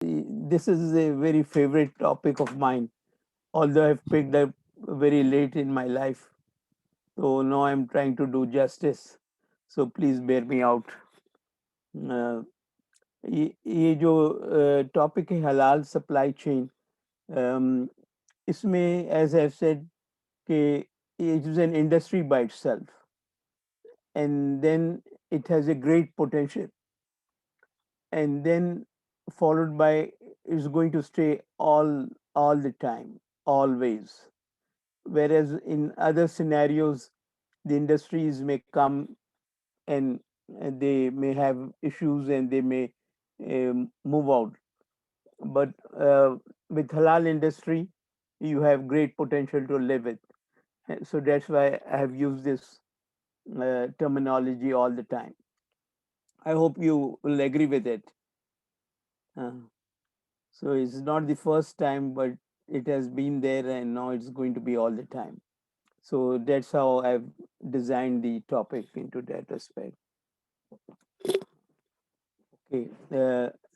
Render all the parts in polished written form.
this is a very favorite topic of mine, although I've picked up very late in my life. So now I'm trying to do justice. So please bear me out. Uh, ये जो topic है हलाल supply chain, इसमें as I said कि it is an industry by itself, and then it has a great potential, and then followed by it's going to stay all the time, always. Whereas in other scenarios, the industries may come and they may have issues and they may move out. But with halal industry, you have great potential to live with. So that's why I have used this terminology all the time. I hope you will agree with it. Uh, so it's not the first time, but it has been there and now it's going to be all the time. So that's how I've designed the topic into that aspect. Okay,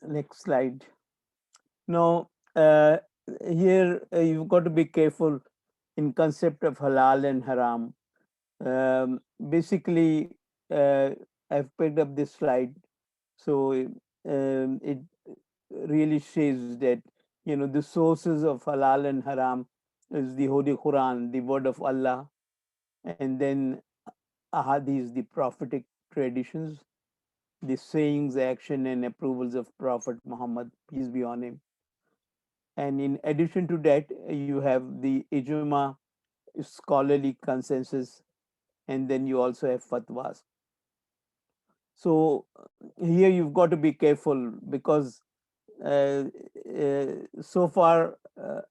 next slide. Now, here you've got to be careful in concept of halal and haram. Basically, I've picked up this slide, so it really shows that the sources of halal and haram is the Holy Quran, the word of Allah, and then ahadith, the prophetic traditions, the sayings, action, and approvals of Prophet Muhammad, peace be on him. And in addition to that, you have the ijma, scholarly consensus, and then you also have fatwas. So here you've got to be careful because so far,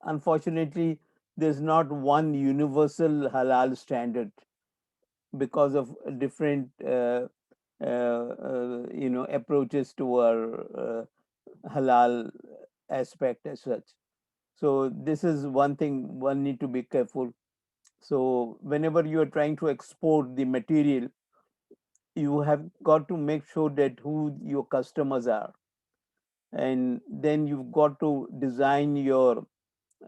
unfortunately, there's not one universal halal standard because of different approaches to our halal aspect as such. So this is one thing one need to be careful. So whenever you are trying to export the material, you have got to make sure that who your customers are, and then you've got to design your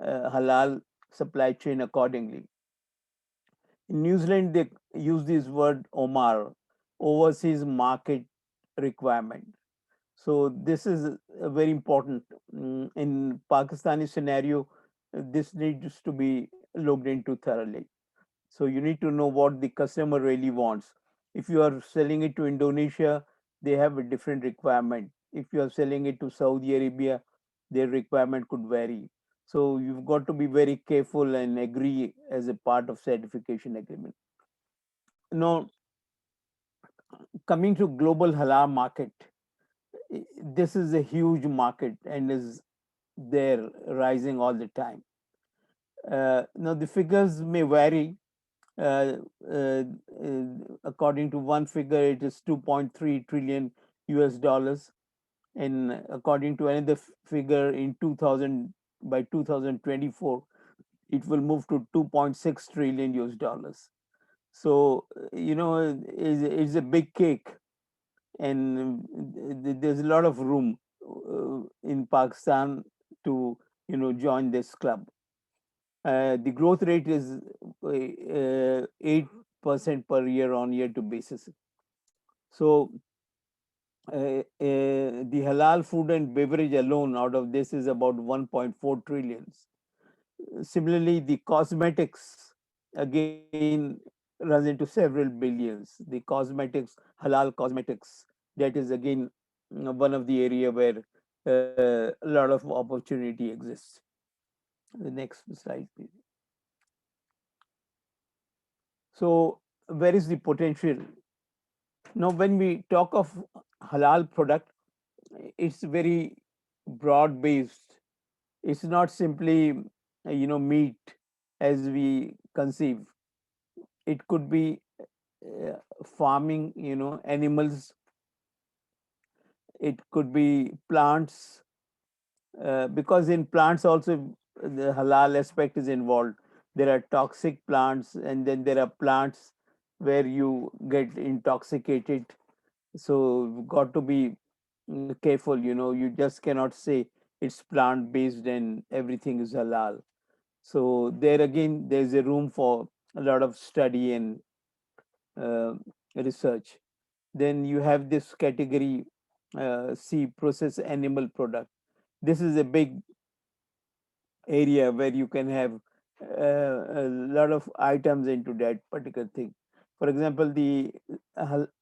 halal supply chain accordingly. In New Zealand, they use this word OMAR, overseas market requirement. So this is very important. In Pakistani scenario, this needs to be looked into thoroughly. So you need to know what the customer really wants. If you are selling it to Indonesia, they have a different requirement. If you are selling it to Saudi Arabia, their requirement could vary. So you've got to be very careful and agree as a part of certification agreement. Now, coming to global halal market, this is a huge market and is there rising all the time. Now the figures may vary. Uh, uh, According to one figure, it is 2.3 trillion US dollars, and according to another figure, in 2000 by 2024, it will move to 2.6 trillion US dollars. So it's a big cake, and there's a lot of room in Pakistan to join this club. The growth rate is 8% per year on year to basis. So the halal food and beverage alone out of this is about 1.4 trillions. Similarly, the cosmetics again runs into several billions. The cosmetics, halal cosmetics, that is again one of the area where a lot of opportunity exists. The next slide, please. So, where is the potential? Now, when we talk of halal product, it's very broad based. It's not simply, meat as we conceive. It could be farming, animals. It could be plants, because in plants also the halal aspect is involved. There are toxic plants, and then there are plants where you get intoxicated. So you've got to be careful. You just cannot say it's plant based and everything is halal. So there again, there's a room for a lot of study and uh, research. Then you have this category C, processed animal product. This is a big area where you can have a lot of items into that particular thing. For example, the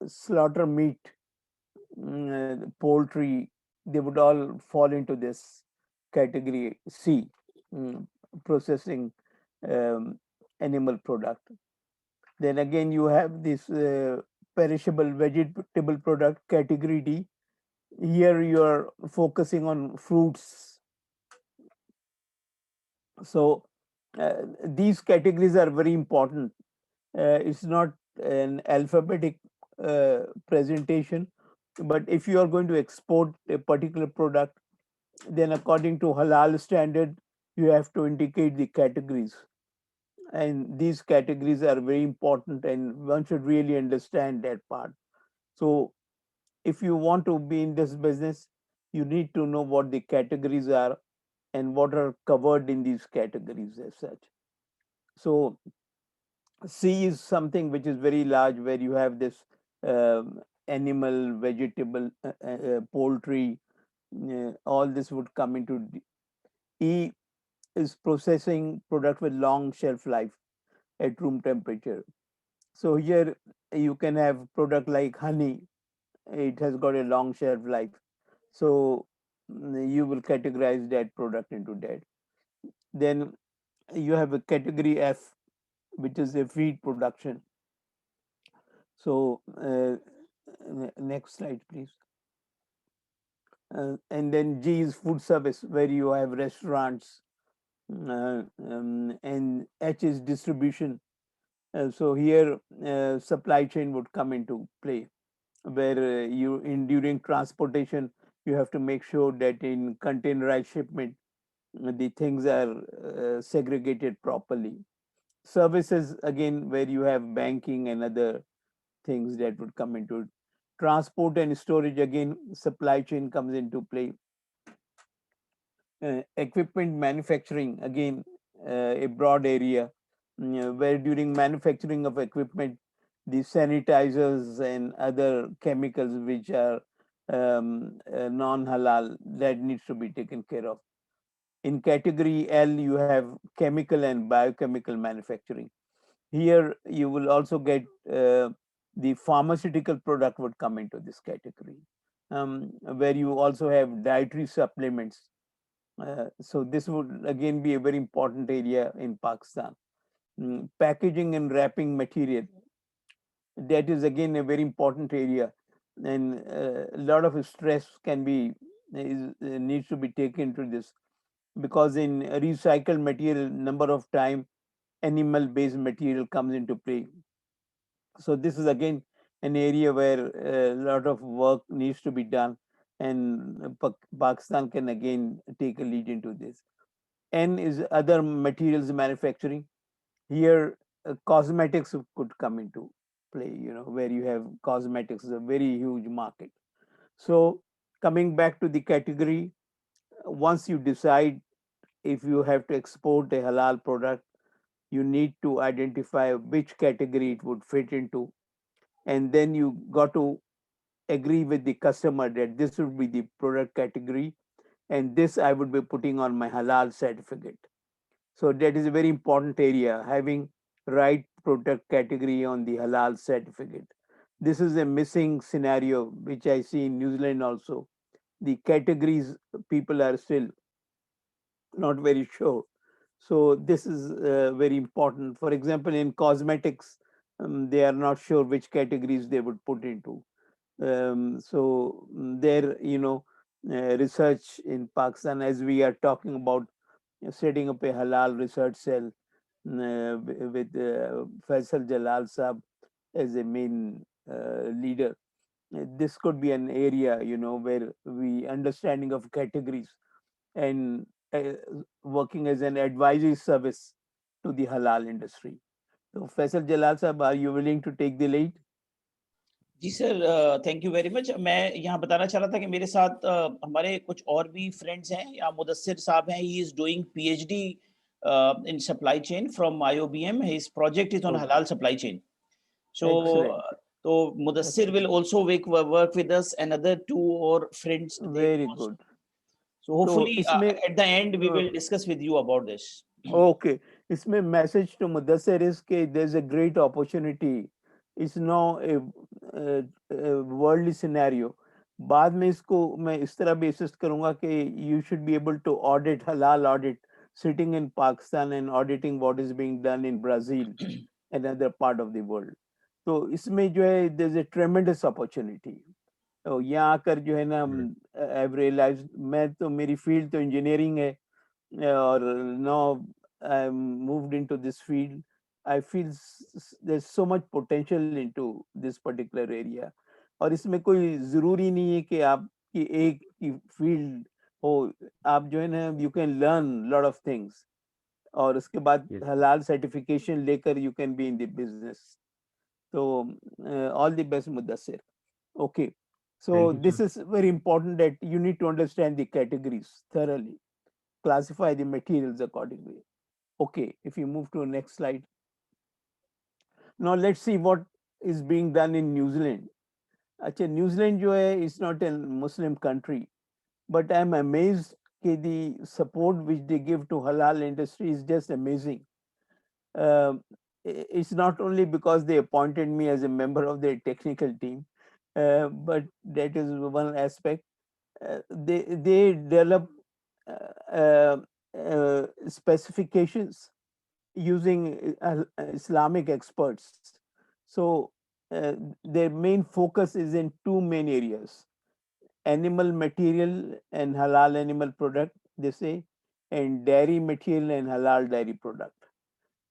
slaughter meat, poultry, they would all fall into this category C, mm, processing um, animal product. Then again, you have this perishable vegetable product category D. Here you are focusing on fruits. So these categories are very important. It's not an alphabetic presentation, but if you are going to export a particular product, then according to halal standard, you have to indicate the categories. And these categories are very important, and one should really understand that part. So if you want to be in this business, you need to know what the categories are and what are covered in these categories as such. So C is something which is very large, where you have this animal, vegetable, poultry, all this would come into E is processing product with long shelf life at room temperature. So here you can have product like honey. It has got a long shelf life. So you will categorize that product into that. Then you have a category F, which is a feed production. So next slide, please. And then G is food service, where you have restaurants, and H is distribution. So here, supply chain would come into play, where you in during transportation, you have to make sure that in containerized shipment, the things are segregated properly. Services again, where you have banking and other things that would come into it. Transport and storage, again, supply chain comes into play. Equipment manufacturing, again, a broad area, where during manufacturing of equipment, the sanitizers and other chemicals which are non-halal, that needs to be taken care of. In category L, you have chemical and biochemical manufacturing. Here you will also get the pharmaceutical product would come into this category, where you also have dietary supplements. So this would again be a very important area in Pakistan. Packaging and wrapping material, that is again a very important area, and a lot of stress can be needs to be taken to this, because in recycled material, number of time animal based material comes into play. So this is again an area where a lot of work needs to be done, and Pakistan can again take a lead into this. N is other materials manufacturing. Here, cosmetics could come into play, where you have cosmetics is a very huge market. So coming back to the category, once you decide if you have to export a halal product, you need to identify which category it would fit into, and then you got to agree with the customer that this would be the product category, and this I would be putting on my halal certificate. So that is a very important area, having right product category on the halal certificate. This is a missing scenario which I see in New Zealand also. The categories, people are still not very sure. So this is very important. For example, in cosmetics, they are not sure which categories they would put into. So their research in Pakistan, as we are talking about setting up a halal research cell with Faisal Jalal Saab as a main leader. This could be an area, where we understanding of categories and working as an advisory service to the halal industry. So Faisal Jalal Saab, are you willing to take the lead? जी sir, thank you very much. मैं यहाँ बताना चाह रहा था कि मेरे साथ हमारे कुछ और भी फ्रेंड्स हैं। या मुदस्सिर साहब हैं, he is doing PhD in supply chain from IOBM. His project is on Oh, halal supply chain. So, excellent. तो Mudassir will Excellent. also work with us, another two or friends they Very will also. good. So तो hopefully इसमें at the end we will discuss with you about this. Okay, इसमें message to Mudassir is के there is a great opportunity, is no a world scenario. बाद में इसको मैं इस तरह भी असिस्ट करूंगा कि you should be able to audit, halal audit, sitting in Pakistan and auditing what is being done in Brazil and other part of the world. तो इसमें जो है there is a tremendous opportunity. तो यहाँ आकर जो है ना, आई रियलाइज, मैं तो मेरी फील्ड तो इंजीनियरिंग है, or now I'm moved into this field, I feel there's so much potential into this particular area. और इसमें कोई जरूरी नहीं है कि आपकी एक ही फील्ड हो, आप जो है ना you can learn lot of things, और उसके बाद Yes, sir. हलाल सर्टिफिकेशन लेकर you can be in the business. तो all the best Mudassir. Okay, so Thank you, this sir. is very important that you need to understand the categories thoroughly, classify the materials accordingly. Okay, if you move to the next slide. Now let's see what is being done in New Zealand. अच्छा, New Zealand जो है is not a Muslim country, but I'm amazed that the support which they give to halal industry is just amazing. Um, it's not only because they appointed me as a member of their technical team, but that is one aspect. They develop specifications using Islamic experts. So their main focus is in two main areas: animal material and halal animal product, they say, and dairy material and halal dairy product.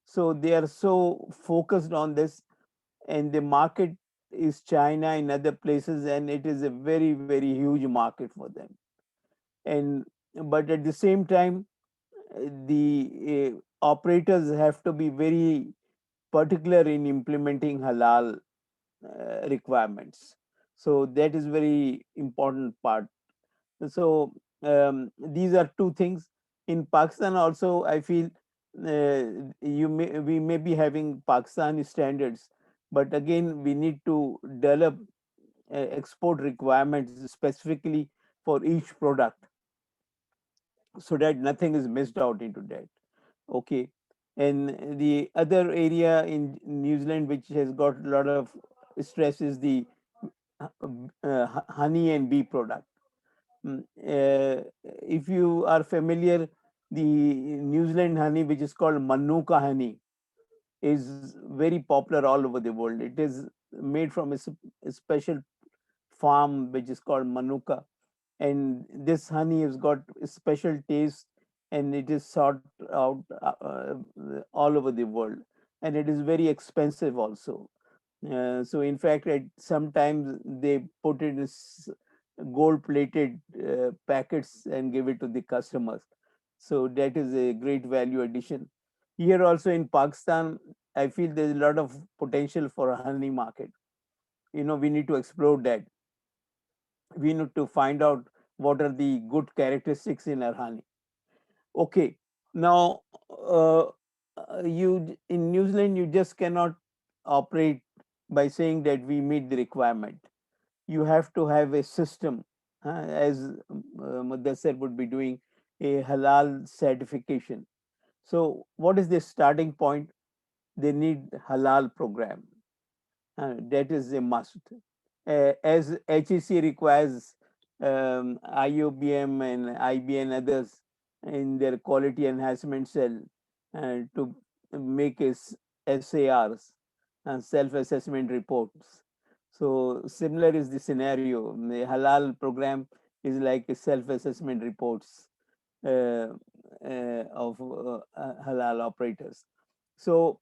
So they are so focused on this, and the market is China and other places, and it is a very, very huge market for them. And but at the same time, the operators have to be very particular in implementing halal requirements. So that is very important part. So these are two things. In Pakistan also, I feel we may be having Pakistani standards, but again we need to develop export requirements specifically for each product, so that nothing is missed out into that. Okay. And the other area in New Zealand which has got a lot of stress is the honey and bee product. If you are familiar, the New Zealand honey, which is called Manuka honey, is very popular all over the world. It is made from a special farm which is called Manuka, and this honey has got a special taste, and it is sought out all over the world, and it is very expensive also. So in fact, sometimes they put it in gold plated packets and give it to the customers. So that is a great value addition. Here also in Pakistan, I feel there's a lot of potential for a honey market. We need to explore that. We need to find out what are the good characteristics in our honey. Okay, now you in New Zealand you just cannot operate by saying that we meet the requirement. You have to have a system, as Mudassir would be doing, a halal certification. So what is the starting point? They need halal program. That is a must. As HEC requires IOBM and IB and others in their quality enhancement cell to make SARs and self-assessment reports. So similar is the scenario. The halal program is like a self-assessment reports of halal operators. So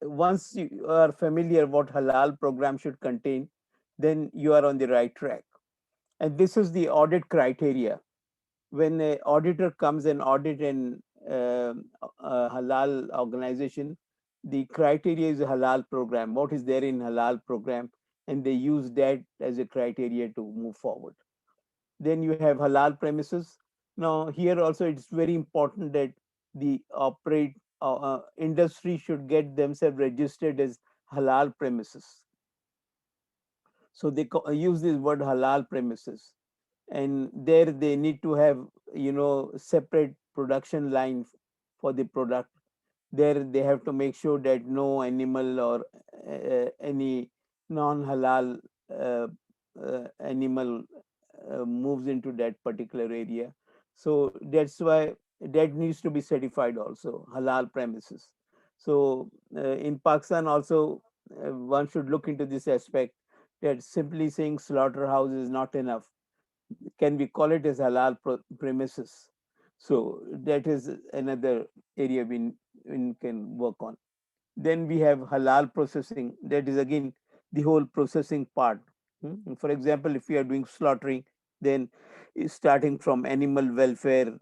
once you are familiar what halal program should contain, then you are on the right track. And this is the audit criteria. When an auditor comes and audit an halal organization, the criteria is a halal program, what is there in halal program, and they use that as a criteria to move forward. Then you have halal premises. Now here also it's very important that the operate industry should get themselves registered as halal premises. So they use this word halal premises, and there they need to have, separate production line for the product. There they have to make sure that no animal or any non halal animal moves into that particular area. So that's why that needs to be certified also, halal premises. So in Pakistan also, one should look into this aspect, that simply saying slaughterhouse is not enough. Can we call it as halal premises? So that is another area we can work on. Then we have halal processing. That is again the whole processing part. For example, if we are doing slaughtering, then starting from animal welfare,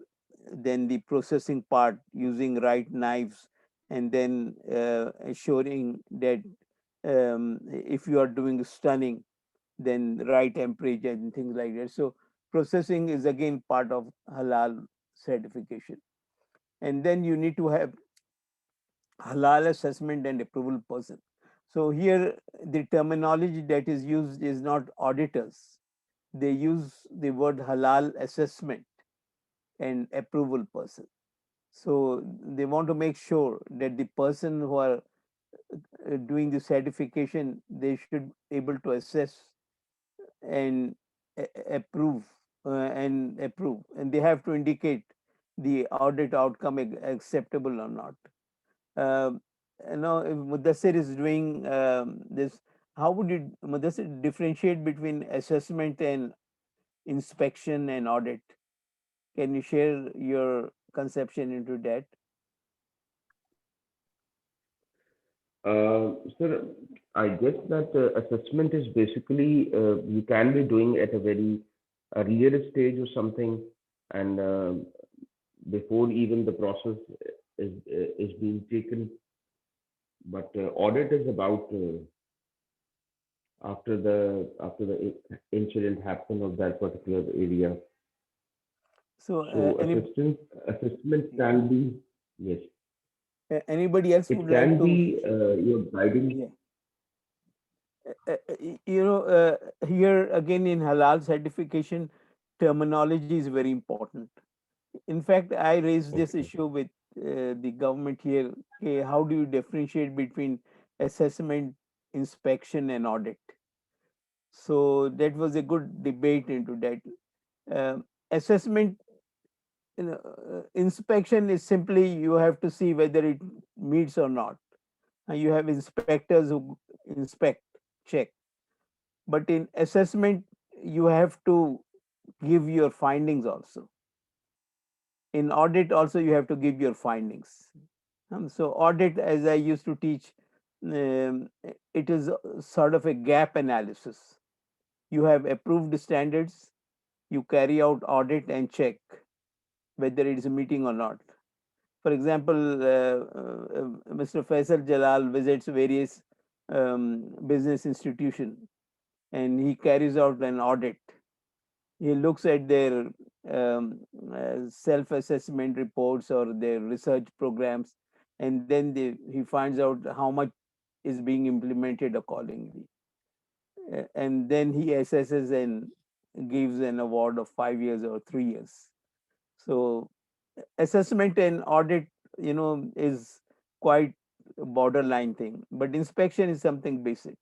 then the processing part using right knives, and then ensuring that if you are doing stunning, then right temperature and things like that. So processing is again part of halal certification. And then you need to have halal assessment and approval person. So here the terminology that is used is not auditors. They use the word halal assessment and approval person. So they want to make sure that the person who are doing the certification, they should able to assess and approve and they have to indicate the audit outcome acceptable or not. Um, Now, if Mudassir is doing this, how would you, Mudassir, differentiate between assessment and inspection and audit? Can you share your conception into that? Sir, I guess that assessment is basically you can be doing at a very earlier stage or something, and before even the process is being taken. But audit is about after the incident happened of that particular area. So, So assessment yeah. can be, yes, Anybody else it would like can to? be your guiding. Yeah. Here again in halal certification, terminology is very important. In fact, I raised this Okay. issue with the government here. Okay, how do you differentiate between assessment, inspection, and audit? So that was a good debate into that. Assessment, inspection is simply you have to see whether it meets or not. You have inspectors who inspect, check. But in assessment, you have to give your findings also. In audit also you have to give your findings. So audit, as I used to teach, it is sort of a gap analysis. You have approved standards, you carry out audit and check whether it is meeting or not. For example, Mr. Faisal Jalal visits various business institutions and he carries out an audit. He looks at their self-assessment reports or their research programs, and then he finds out how much is being implemented accordingly. And then he assesses and gives an award of 5 years or 3 years. So assessment and audit, is quite a borderline thing, but inspection is something basic.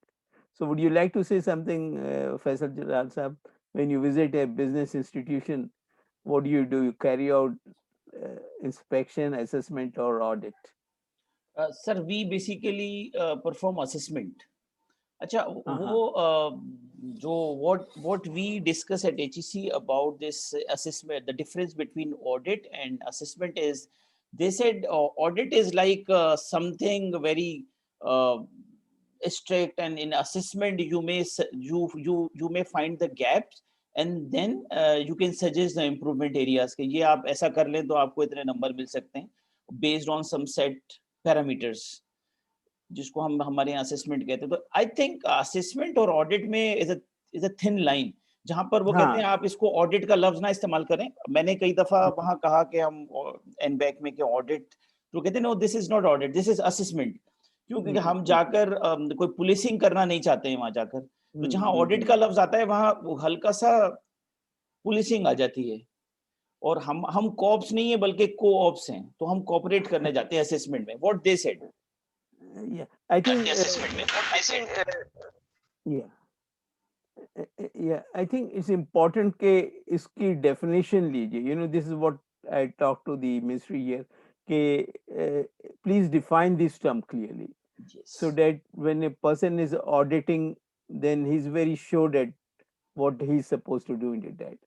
So would you like to say something, Faisal Jalal Sahab? When you visit a business institution, what do? You carry out inspection, assessment, or audit? Sir, we basically perform assessment. अच्छा Uh-huh. वो जो what we discuss at HEC about this assessment, the difference between audit and assessment is, they said audit is like something very uh, strict, and in assessment you may you may find the gaps, and then you can suggest the improvement areas कि ये आप ऐसा कर लें तो आपको इतने number मिल सकते हैं based on some set parameters. जिसको हम हमारे यहाँ असेसमेंट कहते हैं। तो आई थिंक असेसमेंट और ऑडिट में इज अ थिन लाइन, जहां पर वो कहते हैं हाँ आप इसको ऑडिट का लफ्ज ना इस्तेमाल करें। मैंने कई दफा वहां कहा कि हम एनबैक में कि ऑडिट, तो कहते हैं no this is not audit, this is assessment. क्योंकि हम जाकर कोई पुलिसिंग करना नहीं चाहते हैं वहां जाकर। तो जहां ऑडिट का लफ्ज आता है वहां वो हल्का सा पुलिसिंग आ जाती है। और हम कॉप्स नहीं है बल्कि को ऑप्स हैं, तो हम कोऑपरेट करने जाते हैं असेसमेंट में, what they said. yeah I think assessment में what they said. yeah yeah I think it's important कि इसकी definition लीजिए, this is what I talked to the ministry here कि please define this term clearly so that when a person is auditing then he's very sure that what he's supposed to do in that.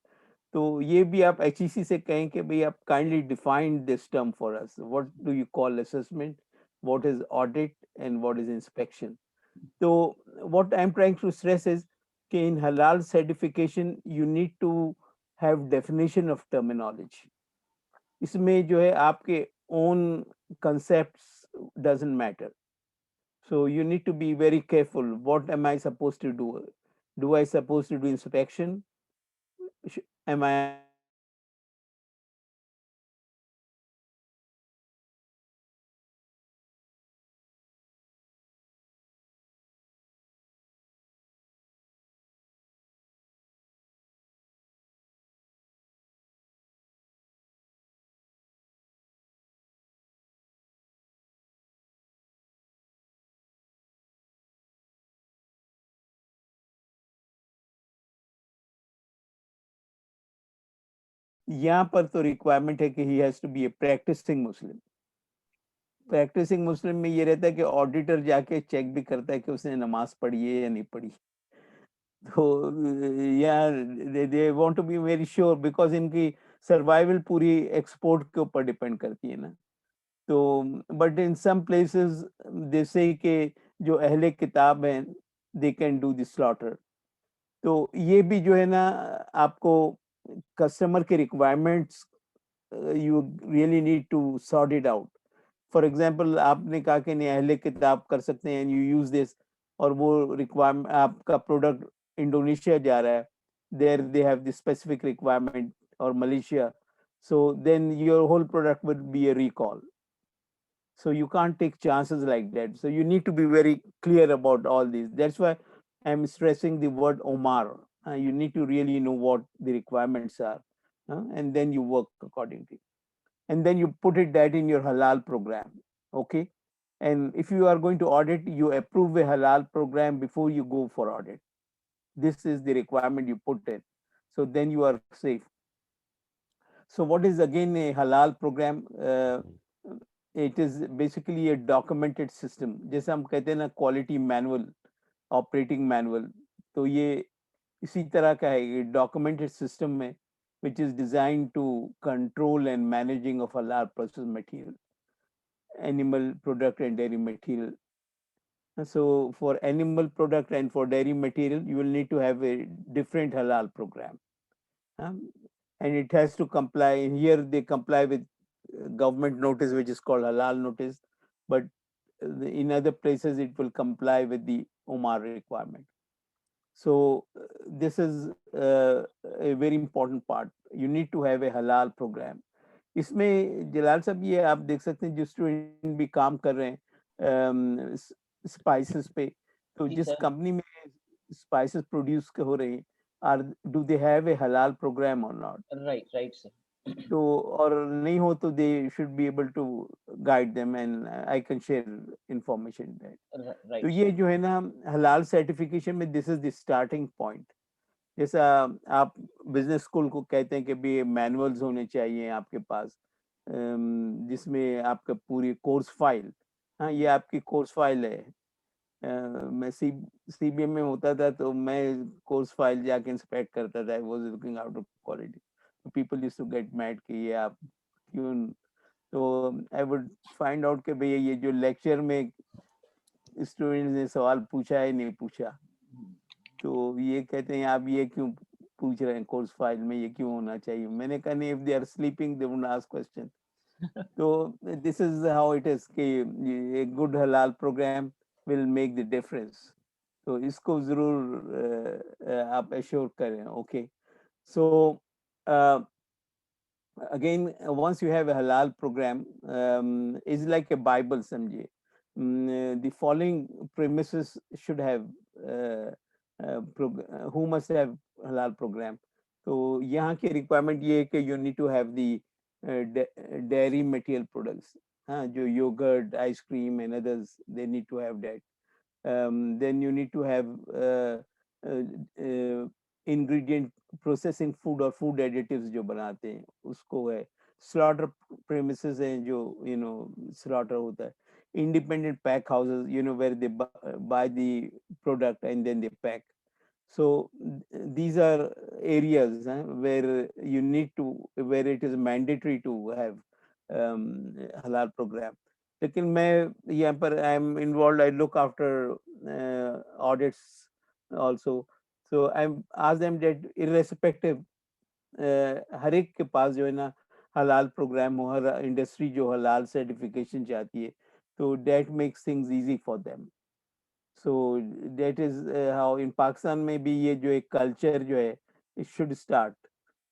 तो ये भी आप HEC से कहें कि भाई आप kindly define this term for us. What do you call assessment? What is audit and what is inspection? So what I'm trying to stress is कि in halal certification you need to have definition of terminology. इसमें जो है आपके own concepts doesn't matter. So you need to be very careful. What am I supposed to do? Do I supposed to do inspection? Am I यहाँ पर तो requirement है कि he has to be a practising Muslim. Practising Muslim में ये रहता है कि ऑडिटर जाके चेक भी करता है कि उसने नमाज पढ़ी है या नहीं पढ़ी। तो यार they want to be very sure because इनकी सर्वाइवल पूरी एक्सपोर्ट के ऊपर डिपेंड करती है ना। तो बट इन सम प्लेसेस जैसे कि जो अहले किताब हैं they can do the slaughter. तो ये भी जो है ना आपको कस्टमर के requirements you really need to sort it out. For example आपने कहा कि नहीं अहले किताब कर सकते हैं यू यूज दिस और वो रिक्वायरमेंट आपका प्रोडक्ट इंडोनेशिया जा रहा है there they have the specific requirement और Malaysia so then your whole product would be a recall. So you can't take chances like that. So you need to be very clear about all these. That's why I'm stressing the word Omar. You need to really know what the requirements are, and then you work accordingly. And then you put it that in your halal program. Okay. And if you are going to audit, you approve a halal program before you go for audit. This is the requirement you put in. So then you are safe. So what is again a halal program? It is basically a documented system. जैसे हम कहते हैं ना quality manual, operating manual. तो ये इसी तरह का है ये documented system में which is designed to control and managing of halal processed material, animal product and dairy material. So for animal product and for dairy material, you will need to have a different halal program. And it has to comply. Here they comply with government notice, which is called halal notice, but in other places it will comply with the Omar requirement. So this is a very important part. You need to have a halal program. इसमें जलाल साहब ये आप देख सकते हैं जो student भी काम कर रहे हैं स्पाइसेस पे, तो जिस कंपनी में स्पाइसेस प्रोड्यूस हो रही हैं or do they have a halal programme और नॉट। Right sir. तो और नहीं हो तो they should be able to guide them and I can share information that. तो ये जो है ना हलाल सर्टिफिकेशन में this is the starting point. जैसा आप बिजनेस स्कूल को कहते हैं कि भी मैनुअल्स होने चाहिए आपके पास जिसमें आपका पूरी कोर्स फाइल, हाँ ये आपकी कोर्स फाइल है। मैं सीबीएम में होता था तो मैं कोर्स फाइल जाके इंस्पेक्ट करता था, I was looking out of quality, तो people used to get mad कि ये आप क्यों। तो आई वुड फाइंड आउट कि भैया ये जो लेक्चर में स्टूडेंट्स ने सवाल पूछा है नहीं पूछा, तो ये कहते हैं आप ये क्यों पूछ रहे हैं कोर्स फाइल में, ये क्यों होना चाहिए। मैंने कहा नहीं if they are sleeping they wouldn't ask question, So this is how it is कि a good halal program will make the difference. तो इसको जरूर आप assure करें. Okay. So again, once you have a halal program, is like a Bible, समझिए. The following premises should have who must have halal program. तो यहाँ की requirement ये है कि you need to have the dairy material products. हाँ, जो yogurt, ice cream and others, they need to have that. Then you need to have uh, uh, ingredient processing food और food additives जो बनाते हैं उसको है. Slaughter premises हैं जो slaughter होता है. Independent pack houses, where they buy the product and then they pack. So these are areas where where it is mandatory to have halal program. लेकिन मैं यहाँ पर I am involved, I look after audits also. So I ask them that irrespective हर एक के पास जो है ना हलाल प्रोग्राम हो, हर इंडस्ट्री जो हलाल सर्टिफिकेशन चाहती है, तो that makes things easy for them. So that is how in Pakistan में भी ये जो एक culture जो है, it should start.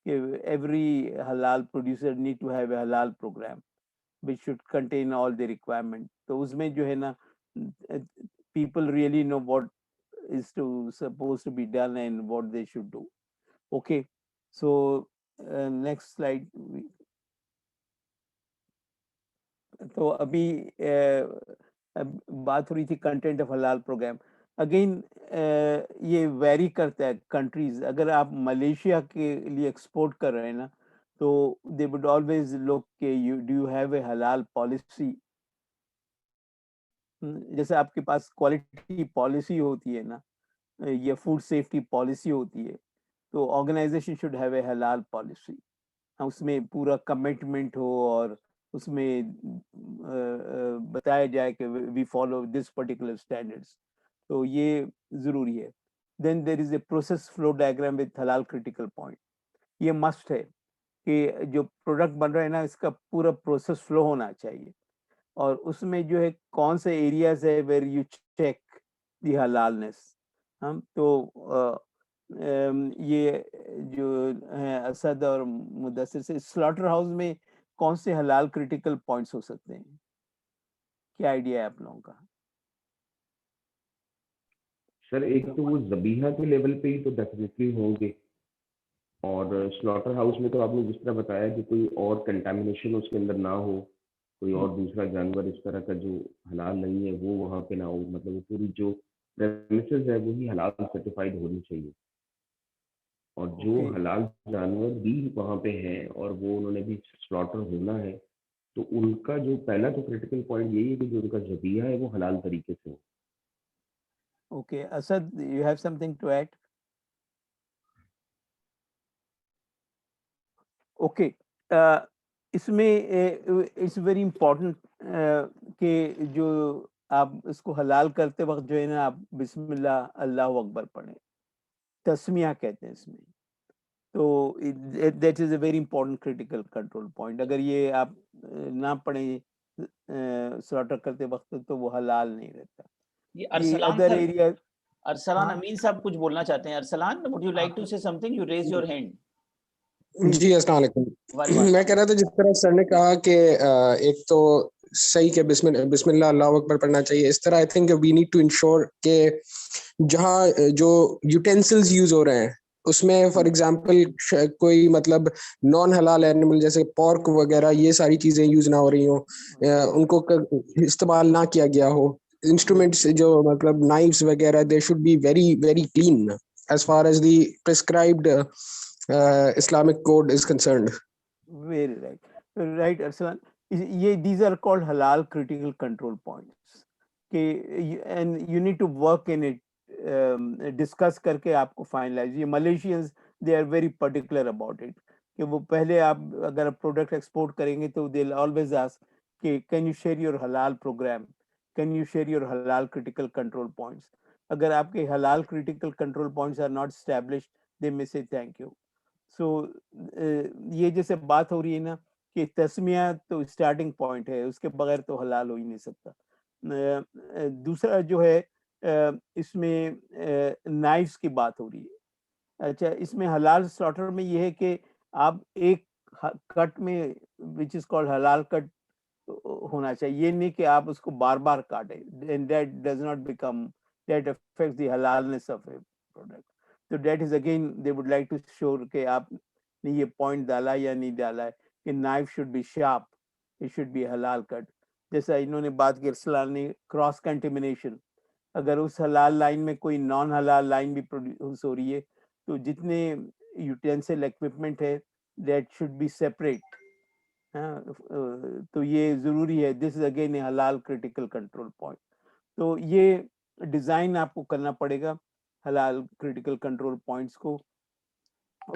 Every halal producer need to have a halal program which should contain all the requirement. तो उसमें जो है ना people really know what is supposed to be done and what they should do. Okay, so next slide. तो अभी बात हो रही थी कंटेंट ऑफ हलाल प्रोग्राम. अगेन ये वेरी करता है कंट्रीज. अगर आप मलेशिया के लिए एक्सपोर्ट कर रहे हैं ना, तो दे वुड ऑलवेज लुक के डू यू हैव ए हलाल पॉलिसी. जैसे आपके पास क्वालिटी पॉलिसी होती है ना, या फूड सेफ्टी पॉलिसी होती है, तो ऑर्गेनाइजेशन शुड हैव ए हलाल पॉलिसी. उसमें पूरा कमिटमेंट हो और उसमें बताया जाए कि we follow this particular standards. तो ये जरूरी है. Then there is a process flow diagram with halal critical point. ये मस्ट है कि जो प्रोडक्ट बन रहा है ना, इसका पूरा प्रोसेस फ्लो होना चाहिए. और उसमें जो है कौन से एरियाज है वेर यू चेक दी हलालनेस. हम तो ये जो है असद और मुदस्सिर से, स्लॉटर हाउस में कौन से हलाल क्रिटिकल पॉइंट्स हो सकते हैं? क्या आइडिया है आप लोगों का? सर एक तो वो ज़बीहा के लेवल पे ही तो डेफिनेटली होंगे, और स्लॉटर हाउस में तो आपने जिस तरह बताया कि कोई और कंटामिनेशन उसके अंदर ना हो, कोई और दूसरा जानवर इस तरह का जो हलाल नहीं है वो वहाँ पे ना हो. मतलब वो पूरी जो प्रेमिसेस है वही हलाल सर्टिफाइड होनी चाहिए, और जो Okay. हलाल जानवर भी वहाँ पे हैं और वो उन्होंने भी स्लॉटर होना है, तो उनका जो पहला तो क्रिटिकल पॉइंट यही है कि जो उनका ज़बीहा है वो हलाल तरीके से हो. Okay, Asad, you have something to add? Okay, इसमें इट्स वेरी इम्पोर्टेंट कि जो आप इसको हलाल करते वक्त जो है ना, आप बिस्मिल्लाह अल्लाह अकबर पढ़ें. तस्मिया कहते हैं इसमें. तो that is a very important critical control point. अगर ये आप ना पढ़ें स्लॉटर करते वक्त, तो वो हलाल नहीं रहता. ये ये Arsalan other sir, area. Arsalan हाँ? अमीन साहब कुछ बोलना चाहते हैं. Arsalan, would you like to say something? You raise your hand. जी अस्सलाम वालेकुम. वालेकुम मैं कह रहा था जिस तरह सर ने कहा कि एक तो सही के बिस्मिल्लाह अल्लाह अकबर पढ़ना चाहिए, इस तरह I think we need to ensure के जहाँ जो यूटेंसिल्स यूज हो रहे हैं उसमें फॉर एग्जांपल कोई मतलब नॉन हलाल एनिमल जैसे पॉर्क वगैरह ये सारी चीजें यूज ना हो रही हो, उनको इस्तेमाल ना किया गया हो. इंस्ट्रूमेंट्स जो मतलब नाइफ्स वगैरह दे should be very very clean as far as the prescribed Islamic code is concerned. Very right. Right, Arsalan. ये these are called halal critical control points. And you need to work in it, discuss करके आपको finalize. ये Malaysians, they are very particular about it. कि वो पहले आप अगर product export करेंगे तो they'll always ask कि can you share your halal program, can you share your halal critical control points. अगर आपके halal critical control points are not established, they may say thank you. सो ये जैसे बात हो रही है ना कि तस्मिया तो स्टार्टिंग पॉइंट है, उसके बगैर तो हलाल हो ही नहीं सकता। दूसरा जो है इसमें नाइफ्स की बात हो रही है। अच्छा, इसमें हलाल स्लॉटर में ये है कि आप एक कट में विच इज कॉल्ड हलाल कट होना चाहिए, ये नहीं कि आप उसको बार बार काटें, and that does not become, that affects the halalness of a product. तो that is again they would like to sure कि आपने ये पॉइंट डाला या नहीं डाला है कि knife should be sharp, it should be हलाल कट। जैसा इन्होंने बात की अरसलान ने, क्रॉस कंटेमिनेशन, अगर उस हलाल लाइन में कोई नॉन हलाल लाइन भी प्रोड्यूस हो रही है तो जितने यूटेंसिल इक्विपमेंट है दैट शुड बी सेपरेट। तो ये जरूरी है, दिस इज अगेन ए हलाल क्रिटिकल कंट्रोल पॉइंट। तो ये डिजाइन आपको करना पड़ेगा हलाल क्रिटिकल कंट्रोल पॉइंट्स को।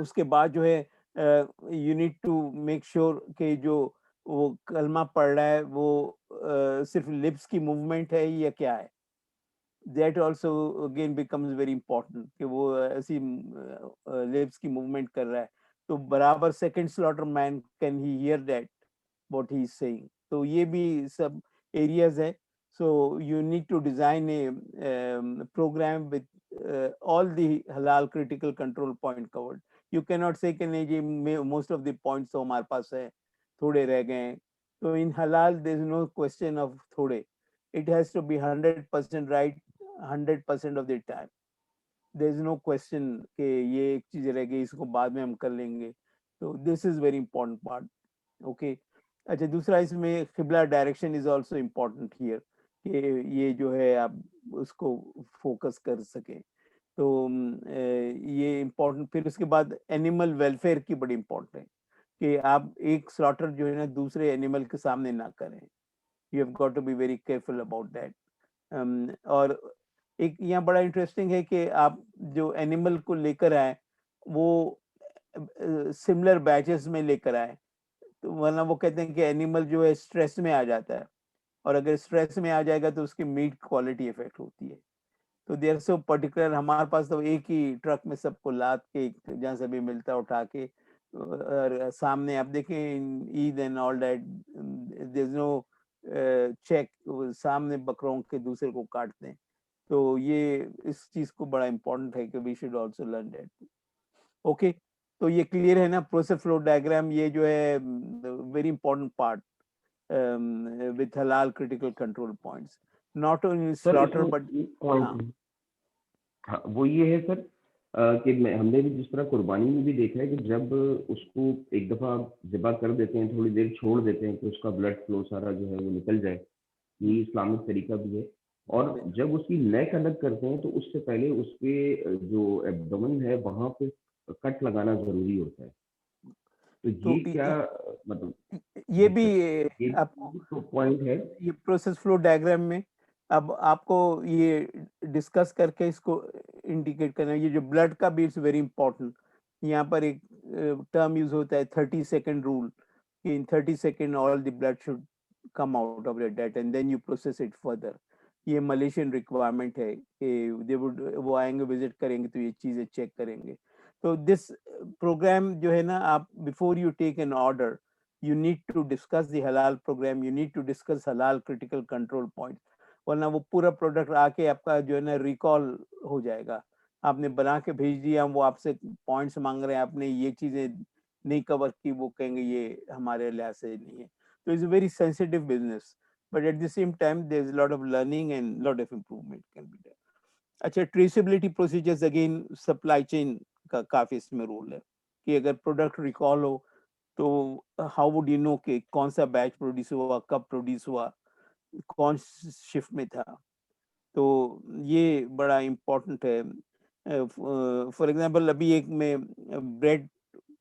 उसके बाद जो है you need to make sure कि जो वो कलमा पढ़ रहा है वो सिर्फ लिप्स की मूवमेंट है या क्या है, that also again becomes very important कि वो ऐसी लिप्स की मूवमेंट कर रहा है तो बराबर second slaughter man can he here that what he is saying। तो ये भी सब areas है। So you need to design a program with all the halal critical control point covered। You cannot say कि नहीं जी most of the points तो हमारे पास है, थोड़े रह गए हैं। तो in halal there is no question of थोड़े, it has to be 100% right 100% of the time। there is no question कि ये एक चीज रह गई इसको बाद में हम कर लेंगे। तो this is very important part। Okay अच्छा, दूसरा इसमें किबला direction is also important here कि ये जो है आप उसको फोकस कर सके। तो ये इम्पोर्टेंट। फिर उसके बाद एनिमल वेलफेयर की बड़ी इम्पोर्टेंट है कि आप एक स्लॉटर जो है ना दूसरे एनिमल के सामने ना करें। You have got to be very careful about that. और एक यहाँ बड़ा इंटरेस्टिंग है कि आप जो एनिमल को लेकर आए वो सिमिलर बैचेस में लेकर आए, तो वरना वो कहते हैं कि एनिमल जो है स्ट्रेस में आ जाता है और अगर स्ट्रेस में आ जाएगा तो उसकी मीट क्वालिटी इफेक्ट होती है। तो देर सो पर्टिकुलर, हमारे पास तो एक ही ट्रक में सबको लाद के जहाँ से भी मिलता है उठा के, और सामने आप देखें Eid and all that there is no check, सामने बकरों के दूसरे को काटते हैं। तो ये इस चीज को बड़ा इम्पोर्टेंट है कि we should also learn that. Okay, तो ये क्लियर है ना प्रोसेस फ्लो डायग्राम, ये जो है वेरी इंपॉर्टेंट पार्ट विथ हलाल critical control points, not only sir slaughter इसमें बट। एक पॉइंट है, हाँ वो ये है सर कि हमने भी जिस तरह कुर्बानी में भी देखा है कि जब उसको एक दफा ज़िबा कर देते हैं, थोड़ी देर छोड़ देते हैं कि उसका ब्लड फ्लो सारा जो है वो निकल जाए, ये इस्लामिक तरीका भी है। और जब उसकी नेक अलग करते हैं तो उससे पहले उसके जो एब्डोमेन है वहां पे कट लगाना जरूरी होता है। तो तो ये क्या मतलब, ये जी भी सर, ये आपको तो पॉइंट है। ये प्रोसेस फ्लो डायग्राम में अब आपको ये डिस्कस करके इसको इंडिकेट करना है। ये जो ब्लड का भी इट्स वेरी इंपॉर्टेंट। यहाँ पर एक टर्म यूज होता है 30 सेकेंड रूल, कि in 30 second all the blood should come out of date and then you process it further. ये मलेशियन रिक्वायरमेंट है कि दे वुड, वो आएंगे विजिट करेंगे तो ये चीजें चेक करेंगे। तो दिस प्रोग्राम जो है ना, आप before you take an order you need to discuss the halal program, you need to discuss halal critical control points, वरना वो पूरा प्रोडक्ट आके आपका जो है ना रिकॉल हो जाएगा। आपने बना के भेज दिया, वो आपसे पॉइंट्स मांग रहे हैं, आपने ये चीजें नहीं कवर की, वो कहेंगे ये हमारे लिहाज से नहीं है। तो it's very sensitive business, but at the same time there is lot of learning and lot of improvement can be done. अच्छा, traceability procedures again supply chain का काफी इसमें रोल है कि अगर प्रोडक्ट रिकॉल हो तो हाउ वुड यू नो कि कौन सा बैच प्रोड्यूस हुआ, कब प्रोड्यूस हुआ, कौन शिफ्ट में था। तो ये बड़ा इम्पोर्टेंट है। फॉर एग्जांपल अभी एक मैं ब्रेड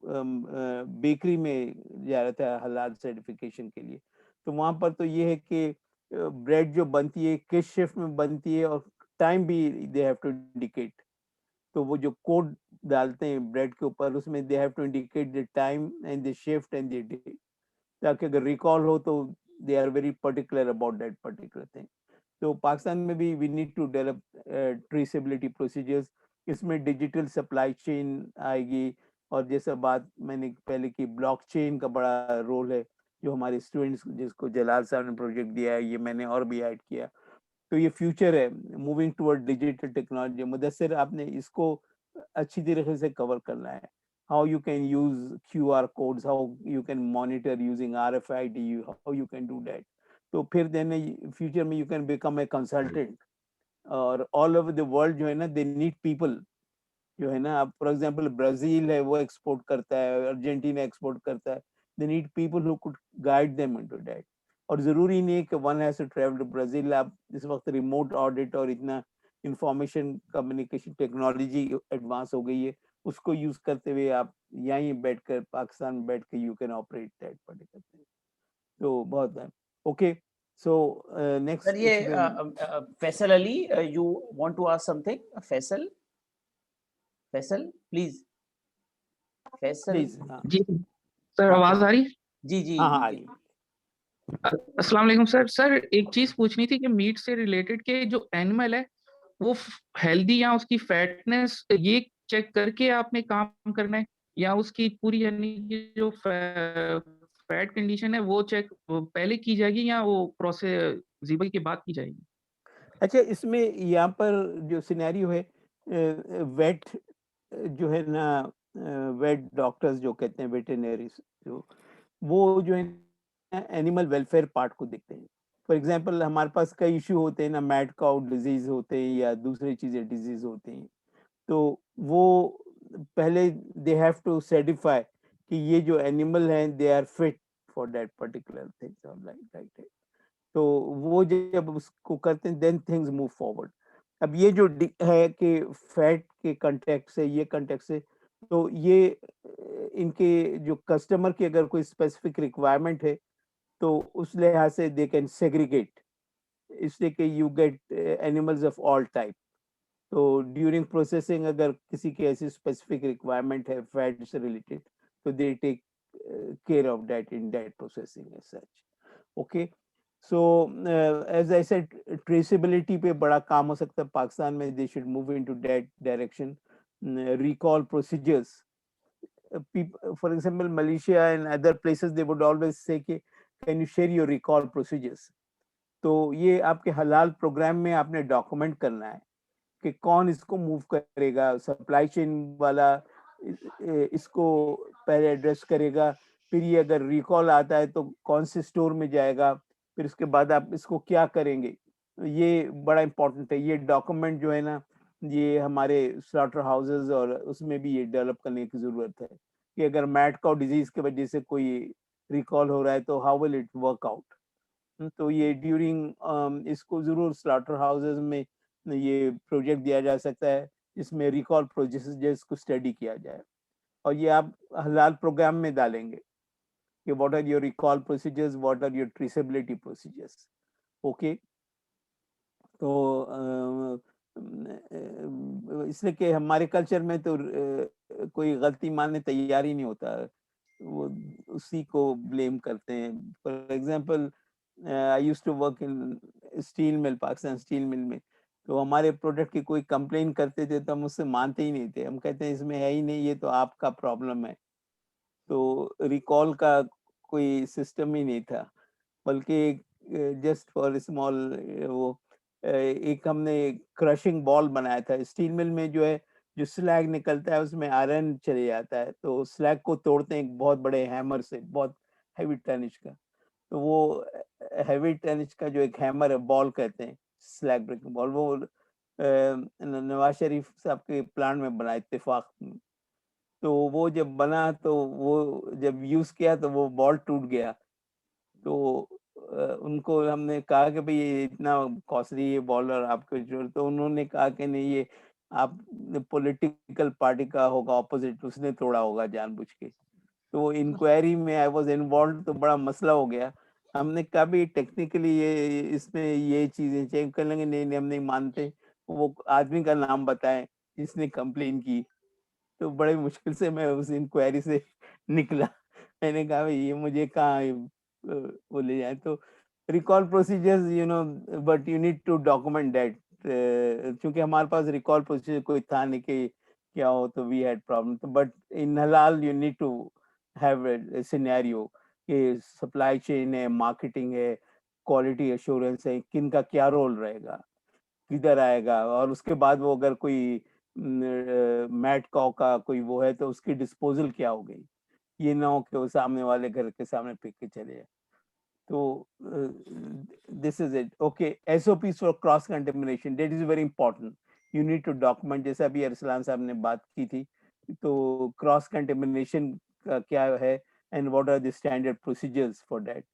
बेकरी में जा रहा था हलाल सर्टिफिकेशन के लिए, तो वहां पर तो ये है कि ब्रेड जो बनती है किस शिफ्ट में बनती है और टाइम भी दे हैव टू इंडिकेट। तो वो जो कोड डालते हैं ब्रेड के ऊपर, उसमें they have to indicate the time and the shift and the day, ताकि अगर रिकॉल हो तो they are very particular about that particular thing. तो पाकिस्तान में भी we need to develop traceability procedures. इसमें डिजिटल सप्लाई चेन आएगी और जैसे बात मैंने पहले की, ब्लॉकचेन का बड़ा रोल है, जो हमारे स्टूडेंट्स, जिसको जलाल साहब ने प्रोजेक्ट दिया है, ये मैंने और भी ऐड किया। तो ये फ्यूचर है, moving toward digital technology. Mudassir, आपने इसको अच्छी तरीके से कवर करना है। How you can use QR codes, how you can monitor using RFID, how you can do that. तो फिर देन फ्यूचर में you can become a consultant. और ऑल ओवर द वर्ल्ड जो है ना, दे नीड पीपल, जो है ना। अब फॉर एग्जांपल ब्राजील है, वो एक्सपोर्ट करता है, अर्जेंटीना एक्सपोर्ट करता है, they need people who could guide them into that. और जरूरी नहीं है कि one has to travel to Brazil. आप इस वक्त रिमोट ऑडिट और इतना इंफॉर्मेशन कम्युनिकेशन टेक्नोलॉजी एडवांस हो गई है, उसको यूज करते हुए आप यहीं बैठकर, पाकिस्तान में बैठ के you can operate that particular thing. तो बहुत है। ओके, सो सर नेक्स्ट ये Faisal Ali, you want to ask something? Faisal, Faisal please, Faisal please. जी सर, हाँ आवाज आ रही? जी जी हाँ हाँ, आ रही है। अस्सलाम वालेकुम सर। सर एक चीज पूछनी थी कि मीट से रिलेटेड के जो एनिमल है वो हेल्दी या उसकी फैटनेस ये चेक करके आपने काम करना है, या उसकी पूरी यानी कि जो फैट कंडीशन है वो चेक पहले की जाएगी या वो प्रोसेस ज़िबल के बाद की जाएगी? अच्छा, इसमें यहाँ पर जो सिनेरियो है, वेट जो है ना, वेट डॉक्टर्स जो कहते हैं, वेटरनरीज, जो वो जो है ना, एनिमल वेलफेयर पार्ट को देखते हैं। फॉर एग्जांपल, हमारे पास कई इशू होते हैं ना, मैड काउ डिजीज होते हैं या दूसरी चीजें डिजीज होते हैं। तो वो पहले दे हैव टू सर्टिफाई कि ये जो एनिमल हैं, they are fit for that particular things, like that. तो वो जब उसको करते हैं, देन थिंग्स मूव फॉरवर्ड। अब ये जो है कि फैट के कंटेक्ट से, ये कंटेक्ट से, तो ये इनके जो कस्टमर की अगर कोई स्पेसिफिक रिक्वायरमेंट है, तो उस लिहाज से दे कैन सेग्रीगेट, इसलिए कि you get animals of all type. तो ड्यूरिंग प्रोसेसिंग अगर किसी की ऐसी स्पेसिफिक रिक्वायरमेंट है फैट से रिलेटेड, तो they take care of that in that processing as such. Okay, so as I said, traceability पे बड़ा काम हो सकता है पाकिस्तान में। They should move into that direction. Recall procedures, for example, Malaysia and other places, they would always say कि can you share your recall procedures। तो ये आपके हलाल प्रोग्राम में आपने डॉक्यूमेंट करना है कि कौन इसको मूव करेगा, सप्लाई चेन वाला इसको पहले एड्रेस करेगा, फिर ये अगर रिकॉल आता है तो कौन से स्टोर में जाएगा, फिर उसके बाद आप इसको क्या करेंगे। ये बड़ा इंपॉर्टेंट है। ये डॉक्यूमेंट जो है ना, ये हमारे स्लॉटर हाउसेस और उसमें भी ये डेवलप करने की जरूरत है कि अगर मैड काउ डिजीज की वजह से कोई रिकॉल हो रहा है तो how will it work out. तो ये ड्यूरिंग इसको जरूर स्लॉटर हाउसेस में ये प्रोजेक्ट दिया जा सकता है, जिसमें रिकॉल प्रोसीजर्स को स्टडी किया जाए। और ये आप हलाल प्रोग्राम में डालेंगे कि what are your recall procedures, what are your traceability procedures. Okay, तो इसलिए कि हमारे कल्चर में तो कोई गलती मानने तैयार ही नहीं होता, वो उसी को ब्लेम करते हैं। For example, I used to work in steel mill, Pakistan Steel Mill में। तो हमारे प्रोडक्ट की कोई कंप्लेन करते थे तो हम उससे मानते ही नहीं थे, हम कहते हैं इसमें है ही नहीं, ये तो आपका प्रॉब्लम है। तो रिकॉल का कोई सिस्टम ही नहीं था, बल्कि जस्ट फॉर स्मॉल वो एक हमने क्रशिंग बॉल बनाया था। स्टील मिल में जो है, जो स्लैग निकलता है उसमें आयरन चले जाता है, तो स्लैग को तोड़ते हैं एक बहुत बड़े हैमर से, बहुत हैवी टनिश का। तो वो हैवी टनिश का जो एक हैमर है, बॉल कहते हैं, स्लैग ब्रेकिंग बॉल, वो नवाज शरीफ साहब के प्लांट में बना इत्तेफाक। तो वो जब बना, तो वो जब यूज किया तो वो बॉल टूट गया। तो उनको हमने कहा कि भाई ये इतना कॉस्टली ये बॉल और आपको जो, तो उन्होंने कहा कि नहीं, ये आप पॉलिटिकल पार्टी का होगा ऑपोजिट, उसने तोड़ा होगा जानबूझ के। तो इंक्वायरी में आई वाज इन्वॉल्व, तो बड़ा मसला हो गया। हमने कहा भी टेक्निकली ये इसमें ये चीजें चेक कर लेंगे, नहीं नहीं हम नहीं मानते, वो आदमी का नाम बताएं जिसने कंप्लेन की। तो बड़े मुश्किल से मैं उस इंक्वायरी से निकला। मैंने कहा भाई ये मुझे कहाँ वो ले जाए। तो recall procedures, you know, but you need to document that. क्योंकि हमारे पास रिकॉल प्रोसीजर कोई था नहीं कि क्या हो तो वी हैड प्रॉब्लम, तो but in halal you need to have a scenario कि सप्लाई चेन है, मार्केटिंग है, क्वालिटी एश्योरेंस है, किन का क्या रोल रहेगा, किधर आएगा, और उसके बाद वो अगर कोई मैट कॉ का कोई वो है तो उसकी डिस्पोजल क्या हो गई, ये ना हो कि वो सामने वाले घर के सामने फेंक के चले जाए। तो this is it. Okay, SOPs for cross contamination, that is very important, you need to document, जैसा अभी अरसलान साहब ने बात की थी, तो क्रॉस कंटेमिनेशन का क्या है and what are the standard procedures for that.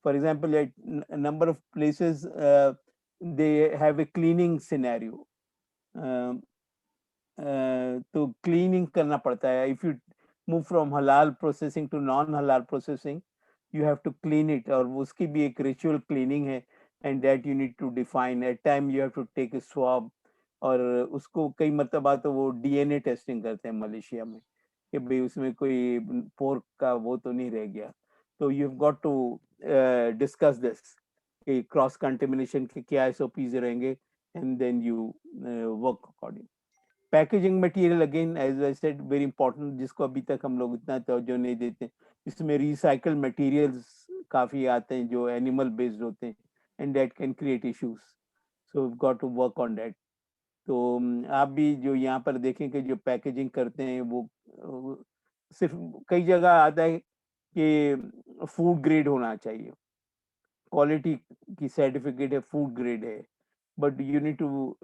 For example at number of places they have a cleaning scenario, तो क्लीनिंग करना पड़ता है। If you move from halal processing to non halal processing, you have to clean it, और उसकी भी एक ritual cleaning है, and that you need to define at time, you have to take a swab, और उसको कई मरतबा तो वो DNA टेस्टिंग करते हैं मलेशिया में कि भाई उसमें कोई पोर्क का वो तो नहीं रह गया। तो you have got to discuss this कि क्रॉस कंटेमिनेशन के क्या SOPs रहेंगे, and then you work according. Packaging material again as I said very important, जिसको अभी तक हम लोग इतना तवज्जो नहीं देते। इसमें रिसाइकल मटेरियल्स काफ़ी आते हैं जो एनिमल बेस्ड होते हैं, and that can create issues, so we got to work on that. तो आप भी जो यहाँ पर देखें कि जो पैकेजिंग करते हैं वो सिर्फ कई जगह आता है कि फूड ग्रेड होना चाहिए, क्वालिटी की सर्टिफिकेट है, फूड ग्रेड है, but you need to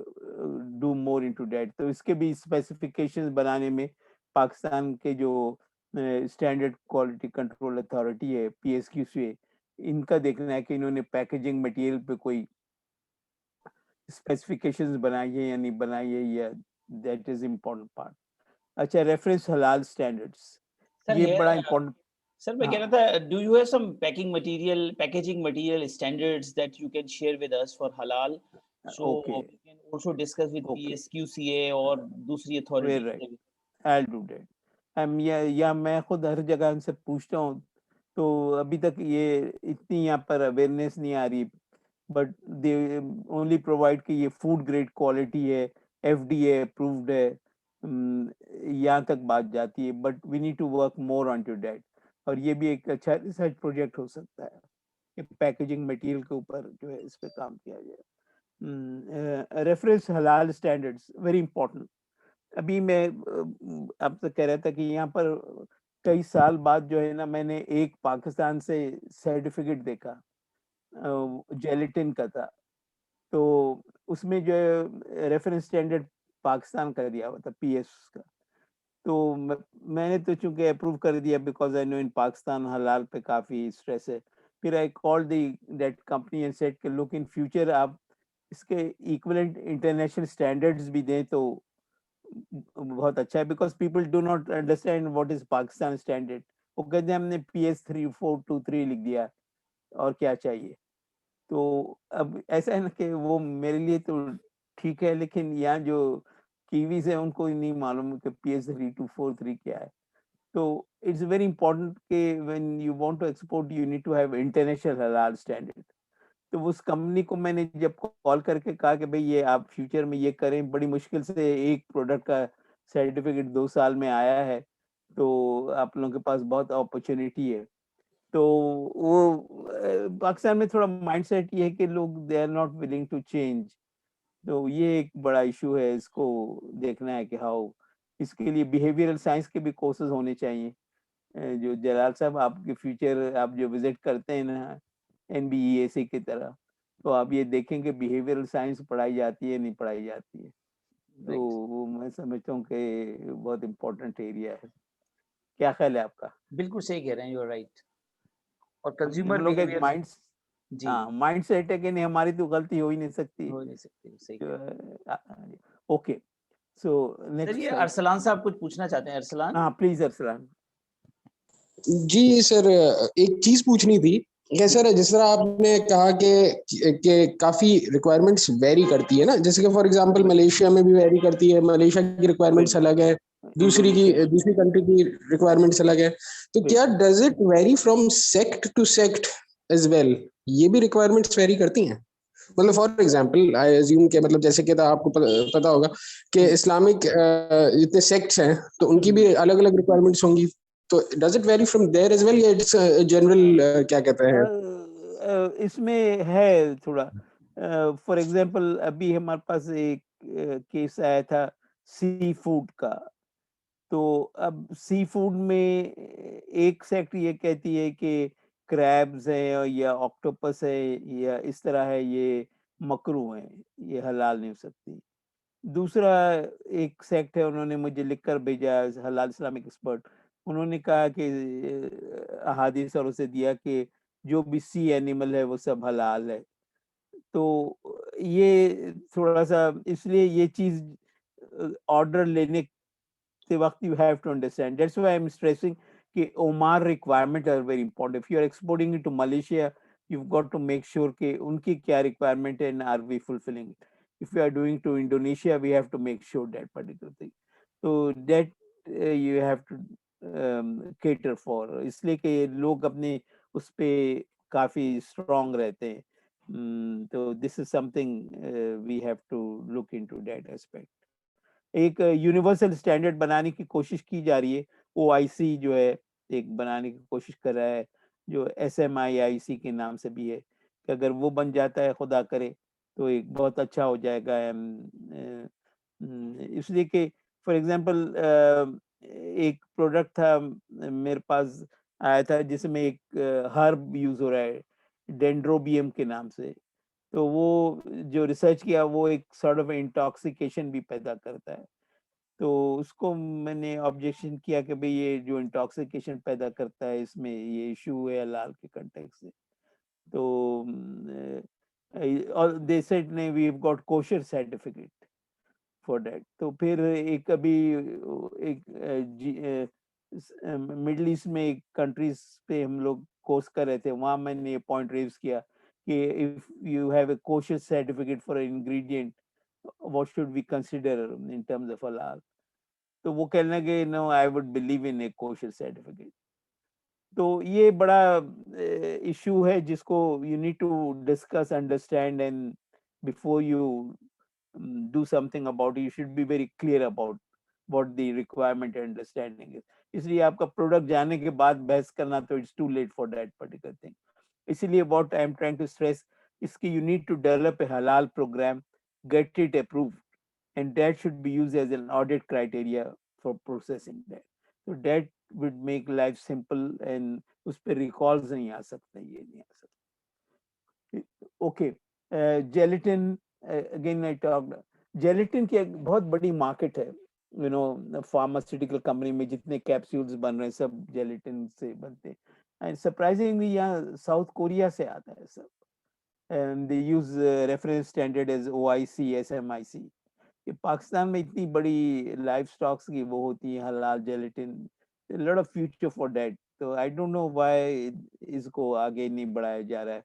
do more into that. तो इसके भी स्पेसिफिकेशंस बनाने में पाकिस्तान के जो स्टैंडर्ड क्वालिटी कंट्रोल अथॉरिटी है PSQCA, इनका देखना है कि इन्होंने पैकेजिंग मटेरियल पे कोई स्पेसिफिकेशंस बनाई है या नहीं बनाई है, या दैट इज इम्पोर्टेंट पार्ट। अच्छा, रेफरेंस हलाल स्टैंडर्ड्स, सर ये बड़ा here, इम्पोर्टेंट। सर मैं कह रहा था, do you have some packaging material standards that you can share with us for halal, so Okay. we can also discuss with Okay. PSQCA और दूसरी Very authorities right. से भी। I'll do that. या मैं खुद हर जगह उनसे पूछता हूँ, तो अभी तक ये इतनी यहाँ पर अवेयरनेस नहीं आ रही, बट दे ओनली प्रोवाइड कि ये फूड ग्रेड क्वालिटी है, FDA अप्रूव्ड है, यहाँ तक बात जाती है, but we need to work more on to that. और ये भी एक अच्छा रिसर्च प्रोजेक्ट हो सकता है कि पैकेजिंग मटेरियल के ऊपर जो है इस पे काम किया जाए। Reference halal standards very important. अभी मैं आपसे कह रहा था कि यहाँ पर कई साल बाद जो है ना, मैंने एक पाकिस्तान से सर्टिफिकेट देखा, जेलेटिन का था, तो उसमें जो है रेफरेंस स्टैंडर्ड पाकिस्तान का दिया हुआ था, PS का। तो मैंने तो चूंकि अप्रूव कर दिया बिकॉज आई नो इन पाकिस्तान हलाल पे काफ़ी स्ट्रेस है। फिर I call that company and said कि लुक इन फ्यूचर आप इसके इक्विवेलेंट इंटरनेशनल स्टैंडर्ड्स भी दें तो बहुत अच्छा है, because people do not understand what is Pakistan standard. वो कहते हैं हमने PS 3423 लिख दिया और क्या चाहिए। तो अब ऐसा है ना कि वो मेरे लिए तो ठीक है, लेकिन यहाँ जो कीवीज है उनको नहीं मालूम कि PS 3243 क्या है। तो इट्स वेरी इंपॉर्टेंट कि when you want to export you need to have international halal standard. तो उस कंपनी को मैंने जब कॉल करके कहा कि भाई ये आप फ्यूचर में ये करें, बड़ी मुश्किल से एक प्रोडक्ट का सर्टिफिकेट 2 साल में आया है, तो आप लोगों के पास बहुत अपॉर्चुनिटी है। तो वो पाकिस्तान में थोड़ा माइंडसेट ये है कि लोग they are not willing to change, तो ये एक बड़ा इशू है, इसको देखना है कि हाउ इसके लिए बिहेवियरल साइंस के भी कोर्सेज होने चाहिए। जो जलाल साहब आपके फ्यूचर आप जो विजिट करते हैं ना NBEAC की तरह, तो आप ये देखेंगे बिहेवियरल साइंस पढ़ाई जाती है नहीं पढ़ाई जाती है, तो वो मैं समझता हूँ कि बहुत इम्पोर्टेंट एरिया है। क्या ख्याल है आपका? बिल्कुल सही कह रहे हैं, यू आर राइट। और हम कंज्यूमर लोग एक बिहेवियर माइंड जी हाँ माइंड सेट है कि नहीं हमारी तो गलती हो ही नहीं सकती। हो नहीं सकती, सही कह रहे हैं। ओके, सो सर नेक्स्ट ये अरसलान साहब कुछ पूछना चाहते हैं, अरसलान। हाँ प्लीज अरसलान। जी सर, एक चीज पूछनी थी कि सर जिस तरह आपने कहा कि काफी रिक्वायरमेंट्स वेरी करती है ना, जैसे कि फॉर एग्जांपल मलेशिया में भी वेरी करती है, मलेशिया की रिक्वायरमेंट्स अलग है, दूसरी कंट्री की रिक्वायरमेंट्स अलग है, तो क्या does it vary from sect to sect as well? ये भी रिक्वायरमेंट्स वेरी करती हैं? मतलब फॉर एग्जांपल आई अज्यूम के मतलब जैसे कि तो आपको पता होगा कि इस्लामिक जितने सेक्ट्स हैं तो उनकी भी अलग अलग रिक्वायरमेंट्स होंगी, तो does it vary from there as well या इट्स जनरल क्या कहते हैं? इसमें है थोड़ा। फॉर एग्जांपल अभी हमारे पास एक केस आया था सी फूड का। तो अब सी फूड में एक सेक्ट ये कहती है कि क्रैब्स है या ऑक्टोपस है या इस तरह है, ये मकरू है, ये हलाल नहीं हो सकती। दूसरा एक सेक्ट है, उन्होंने मुझे लिखकर भेजा, हलाल इस्लामिक एक्सपर्ट, उन्होंने कहा कि अहादीस और उसे दिया कि जो भी सी एनिमल है वो सब हलाल है। तो ये थोड़ा सा, इसलिए ये चीज ऑर्डर लेने के वक्त you have to understand, that's why I am stressing कि Oman requirement are very important. If you are exporting it to Malaysia, you've got to make sure कि उनकी क्या requirement है and are we fulfilling it. If we are doing to Indonesia, we have to make sure that particular thing. So that you have to cater for. इसलिए कि लोग अपने उस पे काफी strong रहते हैं। तो this is something we have to look into that aspect. एक यूनिवर्सल स्टैंडर्ड बनाने की कोशिश की जा रही है। ओआईसी जो है एक बनाने की कोशिश कर रहा है, जो एसएमआईआईसी के नाम से भी है, कि अगर वो बन जाता है खुदा करे तो एक बहुत अच्छा हो जाएगा। इसलिए कि फॉर एग्जांपल एक प्रोडक्ट था मेरे पास आया था जिसमें एक हर्ब यूज हो रहा है डेंड्रोबियम के नाम से। तो वो जो रिसर्च किया वो एक सॉर्ट ऑफ इंटॉक्सिकेशन भी पैदा करता है। तो उसको मैंने ऑब्जेक्शन किया कि भाई ये जो इंटॉक्सिकेशन पैदा करता है इसमें ये इशू है हलाल के कंटेक्स्ट से। तो और दे सेड नहीं, we have got kosher certificate for that. तो फिर एक अभी एक मिडल ईस्ट में एक कंट्रीज पे हम लोग कोर्स कर रहे थे, वहां मैंने ये पॉइंट रेज किया कि if you have a kosher certificate for an ingredient, what should we consider in terms of halal? तो वो कहने लगे no, I would believe in a kosher certificate। तो ये बड़ा इशू है जिसको you need to discuss, understand, and before you do something about it, you should be very clear about what the requirement and understanding is. इसलिए आपका product जाने के बाद बहस करना तो it's too late for that particular thing. इसीलिए what I am trying to stress इसकी you need to develop a halal program, get it approved, and that should be used as an audit criteria for processing that. So that would make life simple and उस पर recalls नहीं आ सकते, ये नहीं आ सकते। Okay, gelatin, again I talked, gelatin की एक बहुत बड़ी मार्केट है, यू नो फार्मास्यूटिकल कंपनी में जितने कैप्सूल्स बन रहे हैं सब जेलेटिन से बनते हैं। एंड सरप्राइजिंगली यहाँ साउथ कोरिया से आता है सब, and they use reference standard as OIC SMIC. कि पाकिस्तान में इतनी बड़ी लाइफ स्टॉक्स की वो होती है halal gelatin, lot of future for that. तो आई डोंट नो व्हाई इसको आगे नहीं बढ़ाया जा रहा है।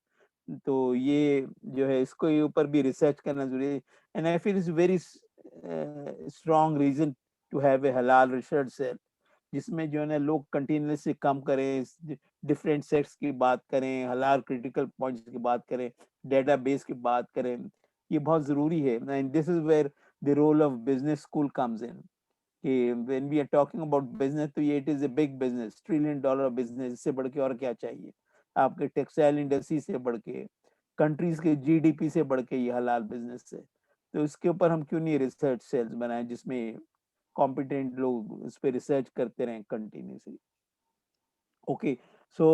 तो ये जो है इसको ऊपर भी रिसर्च करना जरूरी है, and I feel it's very strong reason to have a halal research cell, जिसमें जो है ना लोग कंटिन्यूसली कम करें, डिफरेंट सेक्ट्स की बात करें, हलाल क्रिटिकल पॉइंट्स की बात करें, डेटाबेस की बात करें। ये बहुत जरूरी है, and this is where the role of business school comes in. When we are talking about business, तो ये it is a big business, $1 trillion business, इससे बढ़ के और क्या चाहिए आपके टेक्सटाइल इंडस्ट्री से बढ़ के, कंट्रीज के जीडीपी से बढ़ के ये हलाल बिजनेस है। तो इसके ऊपर हम क्यों नहीं रिसर्च सेल्स बनाए जिसमें कॉम्पिटेंट लोग उस पर रिसर्च करते रहें continuously. Okay, so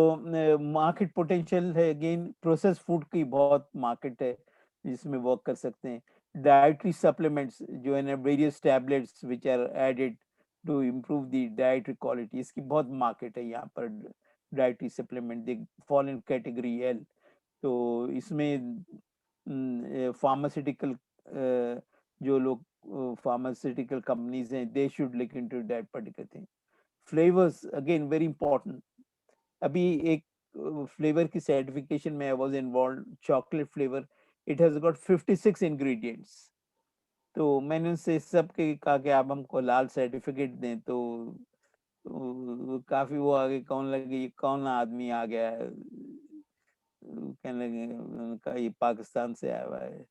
market potential है, अगेन प्रोसेस फूड की बहुत मार्केट है जिसमें वर्क कर सकते हैं। डाइटरी सप्लीमेंट्स जो है ना, various tablets which are added to improve the dietary quality, इसकी बहुत मार्केट है यहाँ पर। Dietary supplement they fall in category L. तो इसमें फार्मास्यूटिकल जो लोग फार्मास्यूटिकल कंपनीज हैं, they should look into that particular thing. Flavours again very important. अभी एक फ्लेवर की सर्टिफिकेशन में I was involve, chocolate flavour, it has got 56 ingredients. तो मैंने उनसे सब के कहा कि आप हमको लाल सर्टिफिकेट दें, तो काफी वो आगे कौन लगे, ये कौन आदमी आ गया है कहने लगे उनका ये पाकिस्तान से आया हुआ है।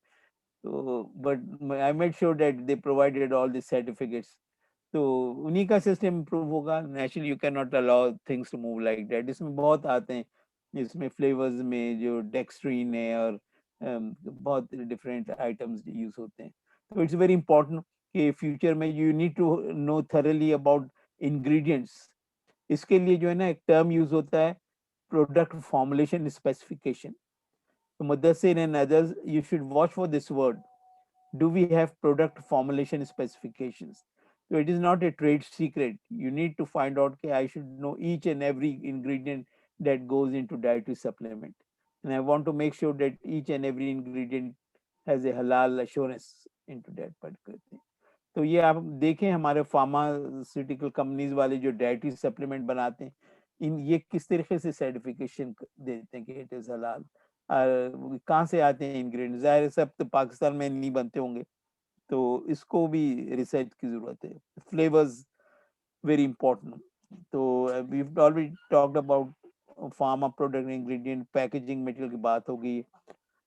तो but I made sure that they provided all this certificates. तो उन्हीं का सिस्टम इम्प्रूव होगा। Naturally you can not allow things to move like that. इसमें बहुत आते हैं, इसमें फ्लेवर्स में जो डेक्सट्रीन है और बहुत डिफरेंट आइटम्स यूज होते हैं। तो इट्स वेरी इंपॉर्टेंट कि फ्यूचर में you need to know thoroughly about ingredients. इसके लिए जो है ना एक टर्म यूज होता है, प्रोडक्ट फॉर्मुलेशन स्पेसिफिकेशन। तो Muddassir and others, you should watch for this word, do we have product formulation specifications? So it is not a trade secret. You need to find out, okay, I should know each and every ingredient that goes into dietary supplement, and I want to make sure that each and every ingredient has a halal assurance into that particular thing. तो ये आप देखें हमारे pharmaceutical companies वाले जो dietary supplement बनाते हैं, इन ये किस तरीके से सर्टिफिकेशन देते हैं कि इट इज हलाल, कहाँ से आते हैं इंग्रेडिएंट। जाहिर है सब तो पाकिस्तान में नहीं बनते होंगे, तो इसको भी रिसर्च की जरूरत है। Flavours very important. तो we already talked about pharma product ingredient, packaging material की बात होगी।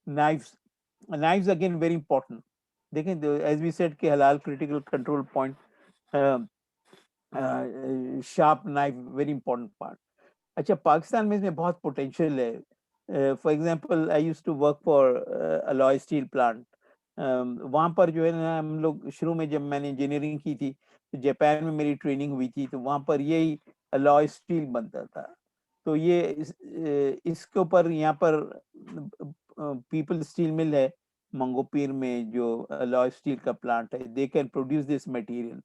Knives again very important. देखें एज वी सेड कि halal critical control point, sharp knife very important part. अच्छा, पाकिस्तान में इसमें बहुत पोटेंशियल है। For example I used to work for alloy steel plant. वहाँ पर जो है ना हम लोग शुरू में जब मैंने इंजीनियरिंग की थी तो जापान में मेरी ट्रेनिंग हुई थी, तो वहाँ पर यही अलॉय स्टील बनता था। तो ये इसके ऊपर यहाँ पर पीपल स्टील मिल है मंगोपीर में, जो अलॉय स्टील का प्लांट है, they can produce this material.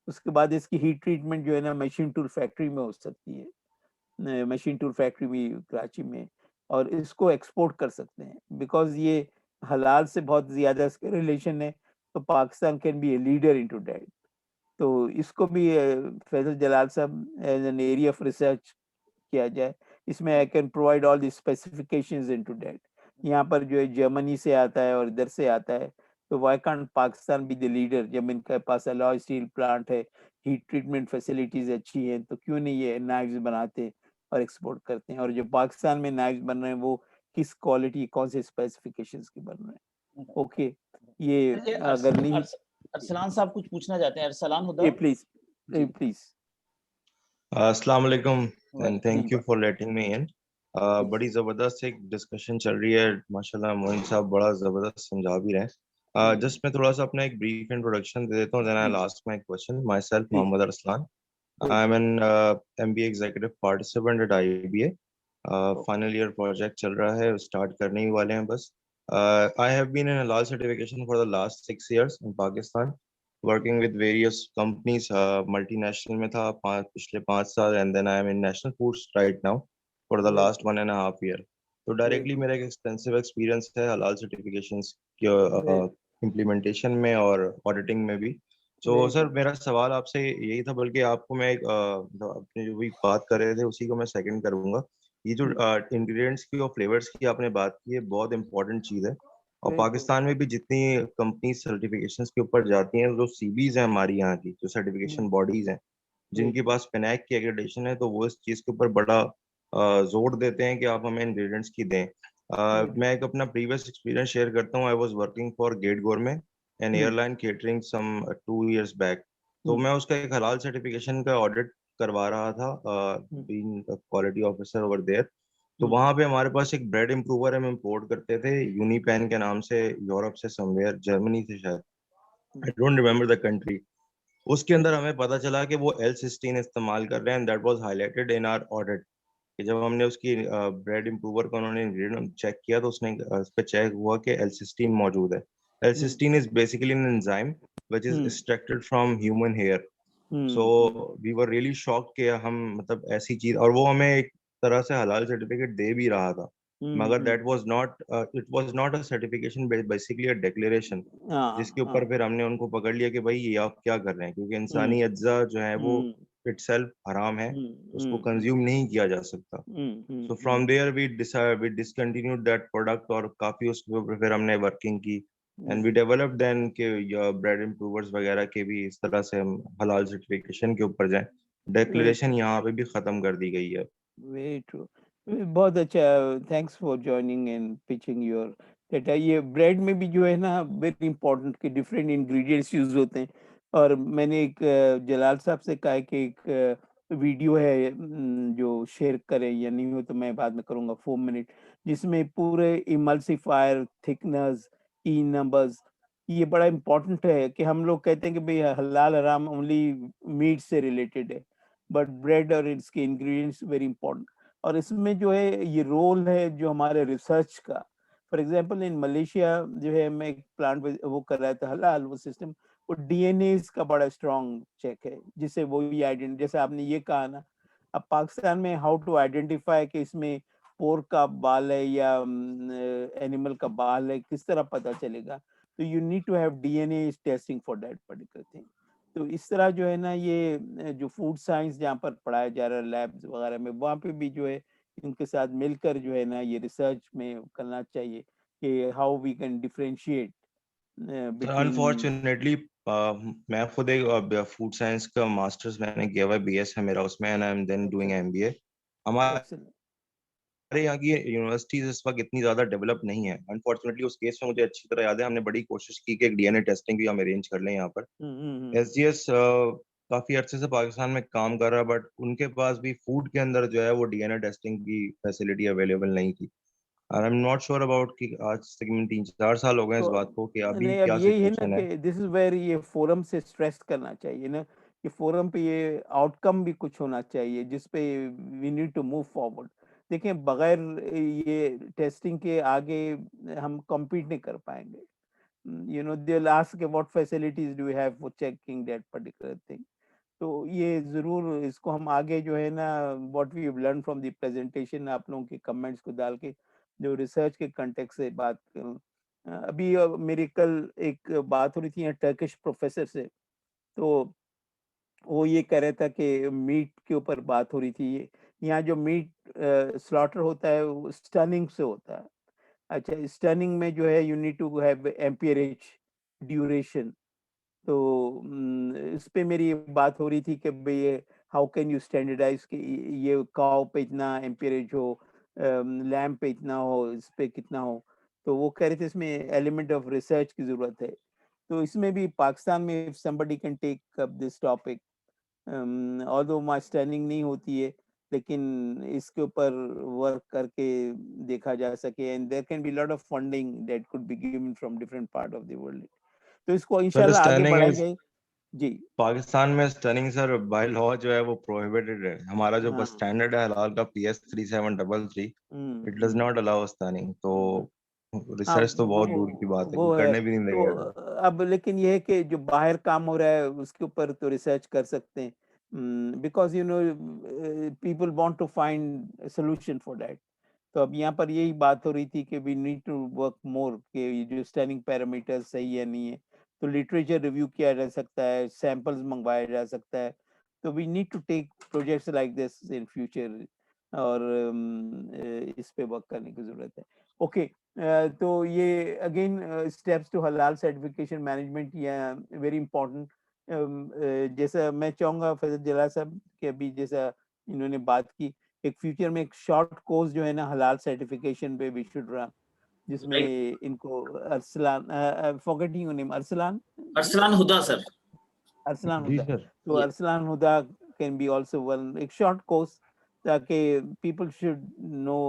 उसके बाद इसकी हीट ट्रीटमेंट जो है ना मशीन टूल फैक्ट्री में हो सकती है, मशीन टूल फैक्ट्री भी कराची में, और इसको एक्सपोर्ट कर सकते हैं बिकॉज ये हलाल से बहुत ज्यादा इसके रिलेशन है। तो Pakistan can be a leader into that. तो इसको भी फैजल जलाल साहब as an area of research किया जाए। इसमें I can provide all the specifications into that. यहाँ पर जो है जर्मनी से आता है और इधर से आता है, तो why can't Pakistan be the leader? जब इनके पास अलॉय स्टील प्लांट है, हीट ट्रीटमेंट फैसिलिटीज अच्छी हैं, तो क्यों नहीं ये नाइफ्स बनाते और एक्सपोर्ट करते हैं? और जो पाकिस्तान में नाइफ्स बन रहे हैं वो किस क्वालिटी, कौन से स्पेसिफिकेशंस के बन रहे हैं? ओके, ये अगर नहीं, अरसलान साहब कुछ पूछना चाहते हैं। Arsalan Huda, please please. अस्सलाम वालेकुम एंड थैंक जी you for letting me in. बड़ी जबरदस्त एक डिस्कशन चल रही है माशाल्लाह। मोइन साहब बड़ा जबरदस्त समझा भी रहे हैं। जस्ट मैं थोड़ा सा अपना एक ब्रीफ इंट्रोडक्शन दे देता हूँ, then I will ask my question. Myself Mohammad Arsalan, I am an MBA executive participant at IBA. Final year project चल रहा है, स्टार्ट करने ही वाले हैं बस। आई हैव बीन इन हलाल certification for the last 6 years in Pakistan, working with various companies, multinational में था पिछले 5 साल, and then I am in National Foods right now for the last 1.5 year. तो डायरेक्टली मेरा एक एक्सटेंसिव एक्सपीरियंस है हलाल सर्टिफिकेशंस के इम्प्लीमेंटेशन में और ऑडिटिंग में भी। तो सर मेरा सवाल आपसे यही था, बल्कि आपको मैं एक अपने जो भी बात कर रहे थे उसी को मैं सेकंड करूंगा। ये जो इंग्रेडिएंट्स की और फ्लेवर्स की आपने बात की है, बहुत इंपॉर्टेंट चीज़ है। और पाकिस्तान में भी जितनी कंपनी सर्टिफिकेशंस के ऊपर जाती हैं, जो सीबीज हैं हमारी यहाँ की जो सर्टिफिकेशन बॉडीज हैं, जिनके पास पेनैक की एक्रेडिटेशन है, तो वो इस चीज़ के ऊपर बड़ा जोर देते हैं कि आप हमें इंग्रेडिएंट्स की दें। मैं एक अपना प्रीवियस एक्सपीरियंस शेयर करता हूँ। I was working for Gate Gourmet an airline catering some 2 years back. तो मैं उसका एक हलाल सर्टिफिकेशन का ऑडिट करवा रहा था, being quality officer over there. तो वहां पे हमारे पास एक ब्रेड इम्प्रूवर हम इम्पोर्ट करते थे यूनिपेन के नाम से, यूरोप से, समवेयर जर्मनी से शायद, I don't remember the country. उसके अंदर हमें पता चला कि वो L16 इस्तेमाल कर रहे हैं, and that was highlighted in our audit. कि जब हमने उसकी ब्रेड इम्प्रूवर का उन्होंने इंग्रेडिएंट चेक किया, तो उसने उस पे चेक हुआ कि L16 मौजूद है। L16 is basically an enzyme which is extracted from human hair. So we were really shocked कि हम मतलब ऐसी चीज, और वो हमें एक तरह से हलाल सर्टिफिकेट दे भी रहा था, मगर that was not, it was not a certification, basically a declaration, जिसके ऊपर फिर हमने उनको पकड़ लिया कि भाई ये आप क्या कर रहे हैं, क्योंकि इंसानी अज्जा जो है वो इटसेल्फ हराम है, उसको कंज्यूम नहीं किया जा सकता। So from there we discontinued that product, और काफी उसके ऊपर फिर हमने वर्किंग की, एंड वी डेवलप देन के ब्रेड इम्प्रूवर्स वगैरह के भी इस तरह से हम हलाल सर्टिफिकेशन के ऊपर जाएं। डिक्लेरेशन यहाँ पे भी खत्म कर दी गई है। Very true. बहुत अच्छा, thanks for joining and pitching your data. ये ब्रेड में भी जो है ना वेरी इंपॉर्टेंट कि डिफरेंट इंग्रेडिएंट्स यूज होते हैं। और मैंने एक जलाल साहब से कहा है कि एक वीडियो है जो शेयर करें, या नहीं हो तो मैं बाद में करूँगा, 4 मिनट, जिसमें पूरे इमल्सिफायर, थिकनर्स, ई नंबर्स, ये बड़ा इम्पोर्टेंट है कि हम लोग कहते हैं कि भाई हलाल हराम ओनली मीट से रिलेटेड है, बट ब्रेड और इसके इंग्रेडिएंट्स वेरी इंपॉर्टेंट। और इसमें जो है ये रोल है जो हमारे रिसर्च का। फॉर एग्जांपल इन मलेशिया जो है, मैं एक प्लांट वो कर रहा था हलाल, वो सिस्टम, वो डीएनए का बड़ा स्ट्रॉन्ग चेक है, जिससे वो भी आइडेंट, जैसे आपने ये कहा ना, अब पाकिस्तान में हाउ टू आइडेंटिफाई कि इसमें पोर्क का बाल है या एनिमल का बाल है, किस तरह पता चलेगा? तो you need to have DNA testing for that particular thing. तो इस तरह जो है ना, ये जो फूड साइंस जहाँ पर पढ़ाया जा रहा है लैब्स वगैरह में, वहाँ पे भी जो है इनके साथ मिलकर जो है ना ये रिसर्च में करना चाहिए कि how we can differentiate sir between. Unfortunately मैं खुद एक फूड साइंस का मास्टर्स मैंने किया हुआ है, बीएस है मेरा उसमें, and I am then doing MBA. हमारे एक्सेलेंट। यहाँ की यूनिवर्सिटीज इस वक्त इतनी ज्यादा डेवलप नहीं है अनफॉर्चुनेटली। उस केस में मुझे अच्छी तरह याद है, हमने बड़ी कोशिश की कि एक डीएनए टेस्टिंग भी हम अरेंज कर लें यहाँ पर। एसजीएस काफी अरसे से पाकिस्तान में काम कर रहा है, बट उनके पास भी फूड के अंदर जो है वो डीएनए टेस्टिंग की फैसिलिटी अवेलेबल नहीं थी। और I am not sure about कि आज तकरीबन 3-4 साल हो गए इस तो बात को कि अभी नहीं, अब क्या यही है ना सिचुएशन है। कि दिस इज वेयर ये फोरम से स्ट्रेस करना चाहिए ना, कि फोरम पे ये आउटकम भी कुछ होना चाहिए जिस पे we need to move forward. देखिए, बगैर ये टेस्टिंग के आगे हम compete नहीं कर पाएंगे। You know, they'll ask what facilities do you have for checking that particular thing. तो ये जरूर इसको हम आगे जो है ना, what we have learn from the presentation, आप लोगों के कमेंट्स को डाल के जो रिसर्च के कंटेक्स्ट से बात करूं। अभी मेरी कल एक बात हो रही थी यहाँ टर्किश प्रोफेसर से, तो वो ये कह रहा था कि मीट के ऊपर बात हो रही थी। ये यहाँ जो मीट स्लॉटर होता है वो स्टनिंग से होता है। अच्छा, स्टनिंग में जो है you need to have amperage duration. तो इस पे मेरी बात हो रही थी कि भाई ये हाउ कैन यू स्टैंडर्डाइज कि ये काव पे इतना एम्पियरेज हो, लैम्प पे इतना हो, इस पे कितना हो। तो वो कह रहे थे इसमें एलिमेंट ऑफ रिसर्च की जरूरत है। तो इसमें भी पाकिस्तान में somebody can take up this topic, although मास्टर्निंग नहीं होती है, लेकिन इसके ऊपर वर्क करके देखा जा सके, and there can be lot of funding that could be given from different part of the world. तो इसको सर इंशाल्लाह आगे स्टनिंग इज बढ़ाएंगे। जी। पाकिस्तान में स्टनिंग सर बाय लॉ जो है वो प्रोहिबिटेड है। हमारा जो बस हाँ। स्टैंडर्ड है हलाल का PS 3733, hmm. It does not allow stunning. तो हम्म। हाँ, रिसर्च तो बहुत दूर की बात है, वो कोई है। करने भी नहीं तो देगा। अब लेकिन ये है कि जो बाहर काम हो रहा है उसके ऊपर तो रिसर्च कर सकते हैं, because you know people want to find solution for that. तो अब यहाँ पर यही बात हो रही थी कि we need to work more कि ये जो स्टैंडिंग पैरामीटर सही है नहीं है, तो लिटरेचर रिव्यू किया जा सकता है, सैंपल्स मंगवाया जा सकता है। तो we need to take projects like this in future, और इस पे वर्क करने की जरूरत है। ओके, तो ये अगेन स्टेप्स टू हलाल सर्टिफिकेशन मैनेजमेंट, या वेरी इंपॉर्टेंट। जैसा मैं चाहूँगा फैजल जलाल साहब कि अभी जैसा इन्होंने बात की, एक फ्यूचर में एक शॉर्ट कोर्स जो है ना हलाल सर्टिफिकेशन पे वी शुड रन, जिसमें राइट। इनको अरसलान, फॉरगेटिंग नेम, अरसलान जी, अरसलान हुदा सर। अरसलान जी हुदा। सर। तो अरसलान हुदा कैन बी आल्सो वन, एक शॉर्ट कोर्स, ताकि people should know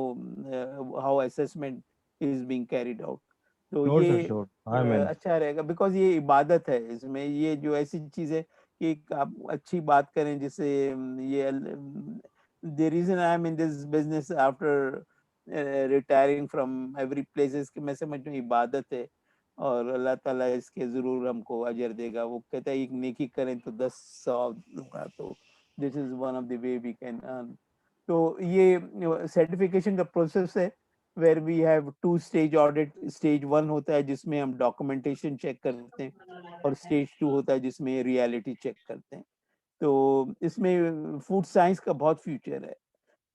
how assessment is being carried out. तो श्योर ये सर, श्योर, आई एम इन। अच्छा रहेगा, बिकॉज ये इबादत है। इसमें ये जो ऐसी चीज है कि आप अच्छी बात करें, जिससे ये the reason I am in this business after retiring from every places कि मैं समझता हूँ इबादत है, और अल्लाह ताला इसके जरूर हमको अजर देगा। वो कहता है एक नेकी करें तो 10 सवाब दूंगा। तो this is one of the way we can earn. तो ये सर्टिफिकेशन का प्रोसेस है where we have 2 stage audit. Stage 1 होता है जिसमें हम डॉक्यूमेंटेशन चेक करते हैं, और स्टेज 2 होता है जिसमें रियलिटी चेक करते हैं। तो इसमें फूड साइंस का बहुत फ्यूचर है।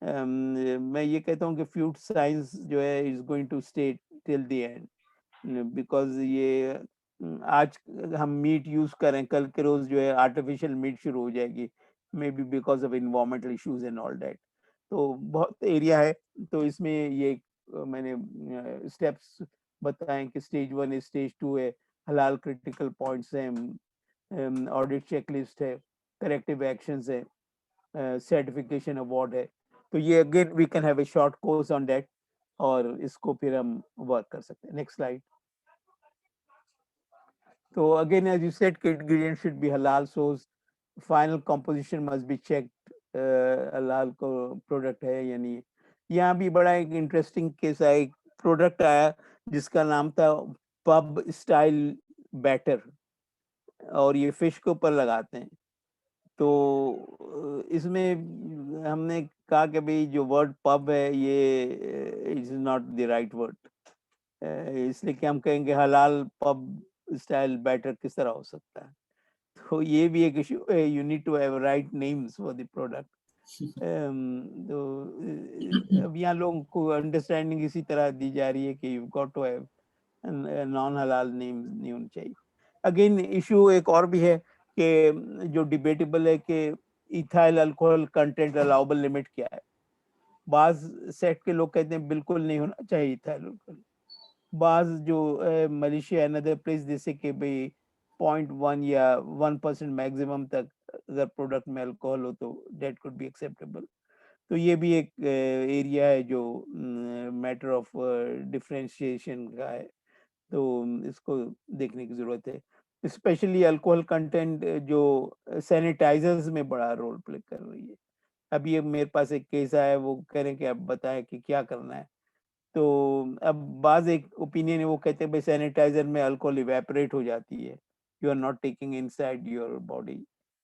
मैं ये कहता हूँ कि फूड साइंस जो है is going to stay till the end, because ये आज हम मीट यूज करें, कल के रोज जो है आर्टिफिशियल मीट शुरू हो जाएगी, may be because of environmental issues and all that. तो बहुत एरिया है। तो इसमें ये मैंने स्टेप्स बताएं कि स्टेज 1 है, स्टेज 2 है, हलाल क्रिटिकल पॉइंट्स हैं, ऑडिट चेकलिस्ट है, करेक्टिव एक्शंस है, सर्टिफिकेशन अवार्ड है। तो ये again we can have a short course on that, और इसको फिर हम वर्क कर सकते हैं। Next slide. तो again as you said, ingredient should be halal source, final composition must be checked, halal को प्रोडक्ट है या नहीं। यहाँ भी बड़ा एक इंटरेस्टिंग केस आया, एक प्रोडक्ट आया जिसका नाम था पब स्टाइल बैटर, और ये फिश के ऊपर लगाते हैं। तो इसमें हमने कहा कि भाई जो वर्ड पब है ये is not the right word, इसलिए कि हम कहेंगे हलाल पब स्टाइल बैटर किस तरह हो सकता है। तो ये भी एक इशू है, you need to have right names for the product. तो अब यहाँ लोगों को अंडरस्टैंडिंग इसी तरह दी जा रही है कि you got to have non halal names नहीं होने चाहिए। अगेन इशू एक और भी है कि जो डिबेटेबल है कि ethyl alcohol content allowable limit क्या है। बाज सेट के लोग कहते हैं बिल्कुल नहीं होना चाहिए इथाइल अल्कोहल। बाज जो मलेशिया एंड अदर प्लेस जैसे कि भाई 0.1 या 1% मैक्सिमम तक अगर प्रोडक्ट में अल्कोहल हो तो डेट कुड बी एक्सेप्टेबल। तो ये भी एक एरिया है जो मैटर ऑफ डिफरेंशिएशन का है, तो इसको देखने की जरूरत है। स्पेशली अल्कोहल कंटेंट जो सैनिटाइजर्स में बड़ा रोल प्ले कर रही है। अभी मेरे पास एक केस आया है, वो कह रहे हैं कि आप बताएं कि क्या करना है। तो अब बाज एक ओपिनियन है, वो कहते हैं भाई सैनिटाइजर में अल्कोहल इवेपोरेट हो जाती है, you are not taking inside your body,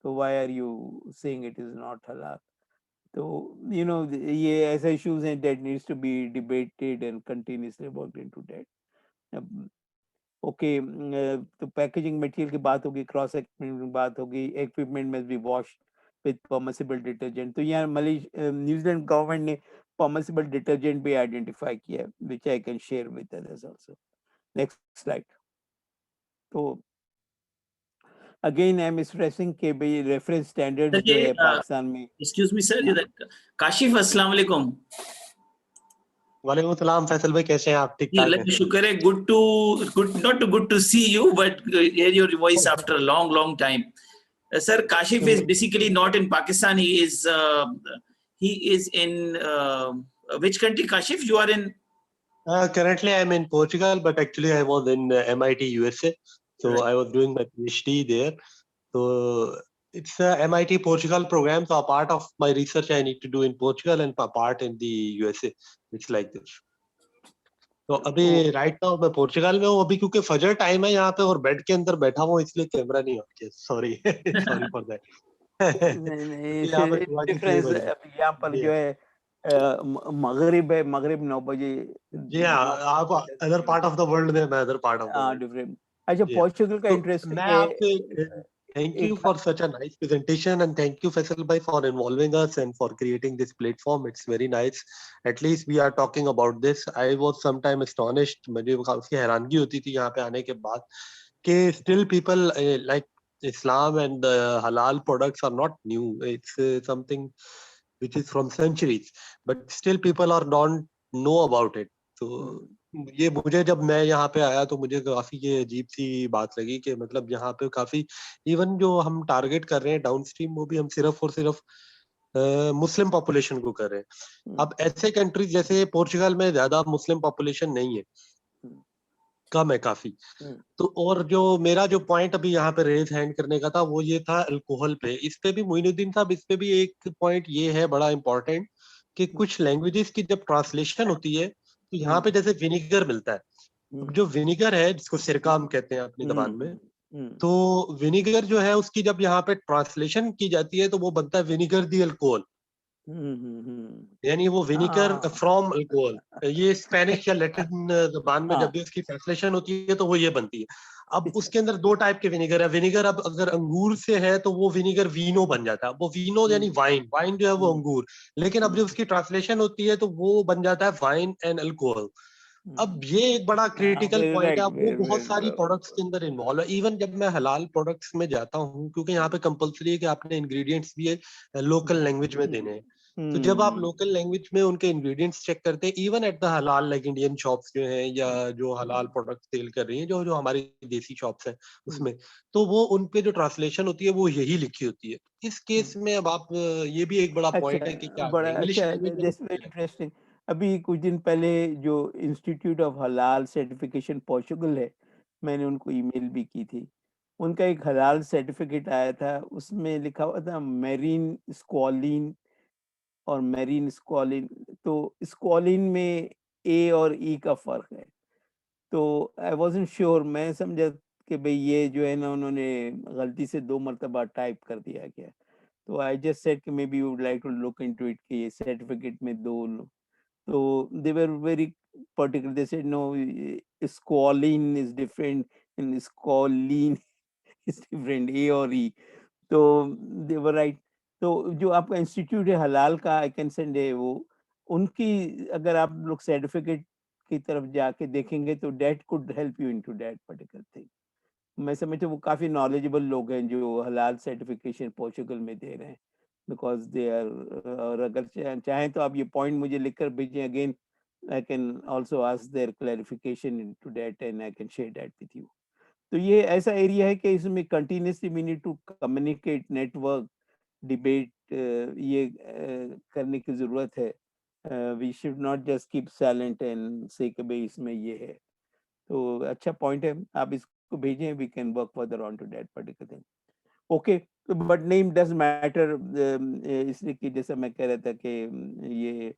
तो why are you saying it is not हलाल। तो यू नो ये ऐसे इश्यूज हैं that needs to be debated and continuously worked into that. Okay, तो पैकेजिंग मटेरियल की बात होगी, क्रॉस सेक्शन की बात होगी, equipment must be wash with permissible detergent. तो यहाँ न्यूजीलैंड गवर्नमेंट ने परमिसिबल डिटर्जेंट भी आइडेंटिफाई किया है, which I can share with others also. Next slide. तो अगेन आई एम स्ट्रेसिंग के भाई रेफरेंस स्टैंडर्ड्स जो है पाकिस्तान में। एक्सक्यूज मी सर, काशिफ अस्सलाम वालेकुम। वालेकुम सलाम फैसल भाई, कैसे हैं आप? ठीक ठाक हैं? शुक्र है, not good to see you but hear your voice after a long time. Sir, Kashif is basically not in Pakistan. He is in which country, Kashif? You are in? Currently I'm in Portugal, but actually I was in MIT USA, so right. I was doing my PhD there. So it's a MIT Portugal program, so a part of my research I need to do in Portugal and a part in the USA. It's like this. तो अभी right now मैं Portugal में हूँ अभी, क्योंकि फजर time है यहाँ पे और बेड के अंदर बैठा हूँ, इसलिए कैमरा नहीं on. Sorry sorry for that. Difference यहाँ पर जो है मगरिब है, मगरिब 9 बजे। जी हाँ, आप other part of the world में, मैं other part of the world. Different. अच्छा, पोर्चुगल का इंटरेस्ट मैं आपसे thank you for such a nice presentation and thank you Faisal bhai for involving us and for creating this platform. It's very nice. At least we are talking about this. I was sometime astonished, मुझे काफी हैरानगी होती थी यहाँ पे आने के बाद कि still people like Islam and halal products are not new. It's something which is from centuries, but still people are don't know about it. So ये मुझे जब मैं यहाँ पे आया तो मुझे काफी ये अजीब सी बात लगी कि मतलब यहाँ पे काफी इवन जो हम टारगेट कर रहे हैं डाउनस्ट्रीम, वो भी हम सिर्फ और सिर्फ मुस्लिम पॉपुलेशन को कर रहे हैं। अब ऐसे कंट्रीज जैसे पोर्चुगल में ज्यादा मुस्लिम पॉपुलेशन नहीं है, कम है काफी। तो और जो मेरा जो पॉइंट अभी यहाँ पे रेज हैंड करने का था वो ये था अल्कोहल पे। इस पे भी मोइनुद्दीन साहब, इस पे भी एक पॉइंट ये है बड़ा इंपॉर्टेंट कि कुछ लैंग्वेजेस की जब ट्रांसलेशन होती है तो यहाँ पे जैसे विनीगर मिलता है, जो विनीगर है जिसको सिरका हम कहते हैं अपनी जबान में, तो विनीगर जो है उसकी जब यहाँ पे ट्रांसलेशन की जाती है तो वो बनता है विनीगर दी अल्कोहल, यानी वो विनीगर फ्रॉम अल्कोहल। ये स्पेनिश या लैटिन जबान में जब भी उसकी ट्रांसलेशन होती है तो वो ये बनती है। अब उसके अंदर दो टाइप के विनीगर है। विनीगर अब अगर अंगूर से है तो वो विनीगर वीनो बन जाता है, वो वीनो यानी वाइन, वाइन जो है वो अंगूर, लेकिन अब जब उसकी ट्रांसलेशन होती है तो वो बन जाता है वाइन एंड अल्कोहल। अब ये एक बड़ा क्रिटिकल पॉइंट है, वो बहुत सारी प्रोडक्ट्स के अंदर इन्वॉल्व है। इवन जब मैं हलाल प्रोडक्ट्स में जाता हूँ, क्योंकि यहाँ पे कंपलसरी है कि आपने इंग्रेडिएंट्स भी लोकल लैंग्वेज में देने हैं, तो जब आप हम्म, लोकल लैंग्वेज में उनके इंग्रेडिएंट्स चेक करते हैं, इवन एट द हलाल लाइक इंडियन शॉप्स जो हैं या जो हलाल प्रोडक्ट सेल कर रही हैं, जो जो हमारी देसी शॉप्स हैं उसमें, तो वो उन पे जो ट्रांसलेशन होती है वो यही लिखी होती है। इस केस में अब आप ये भी एक बड़ा पॉइंट है कि क्या बड़ा इंग्लिश अच्छा, लैंग्वेज में दैट्स वेरी इंटरेस्टिंग। अभी कुछ दिन पहले जो इंस्टीट्यूट ऑफ हलाल सर्टिफिकेशन पोर्चुगल है, मैंने उनको ईमेल भी की थी। उनका एक हलाल सर्टिफिकेट आया था, उसमें लिखा हुआ था मेरीन स्क्वालिन और मेरीन स्क्वालिन। तो स्क्वालिन में ए और ई का फर्क है। तो आई वाज़न्ट श्योर, मैं समझा कि भाई ये जो है ना, उन्होंने गलती से 2 मर्तबा टाइप कर दिया क्या। तो आई जस्ट सेड कि maybe you would like to look into it कि ये सर्टिफिकेट में 2 तो they were very particular, they said no, squalene is different and squalene is different, A और ई। तो दे वर राइट। तो जो आपका इंस्टीट्यूट है हलाल का, आई कैन सेंड है वो, उनकी अगर आप लोग सर्टिफिकेट की तरफ जाके देखेंगे तो that could help you into that particular thing. मैं समझता हूँ वो काफ़ी नॉलेजेबल लोग हैं जो हलाल सर्टिफिकेशन पोर्चुगल में दे रहे हैं, बिकॉज दे आर। और अगर चाहें तो आप ये पॉइंट मुझे लिखकर भेजें, again I can also ask their clarification into that and I can share that with you. तो ये ऐसा एरिया है कि इसमें continuously we need to communicate, network, debate, ये करने की ज़रूरत है। We should not just keep silent and say कि भाई इसमें ये है। तो अच्छा पॉइंट है, आप इसको भेजें, we can work further on to that particular thing. Okay, but name does matter, इसलिए कि जैसा मैं कह रहा था कि ये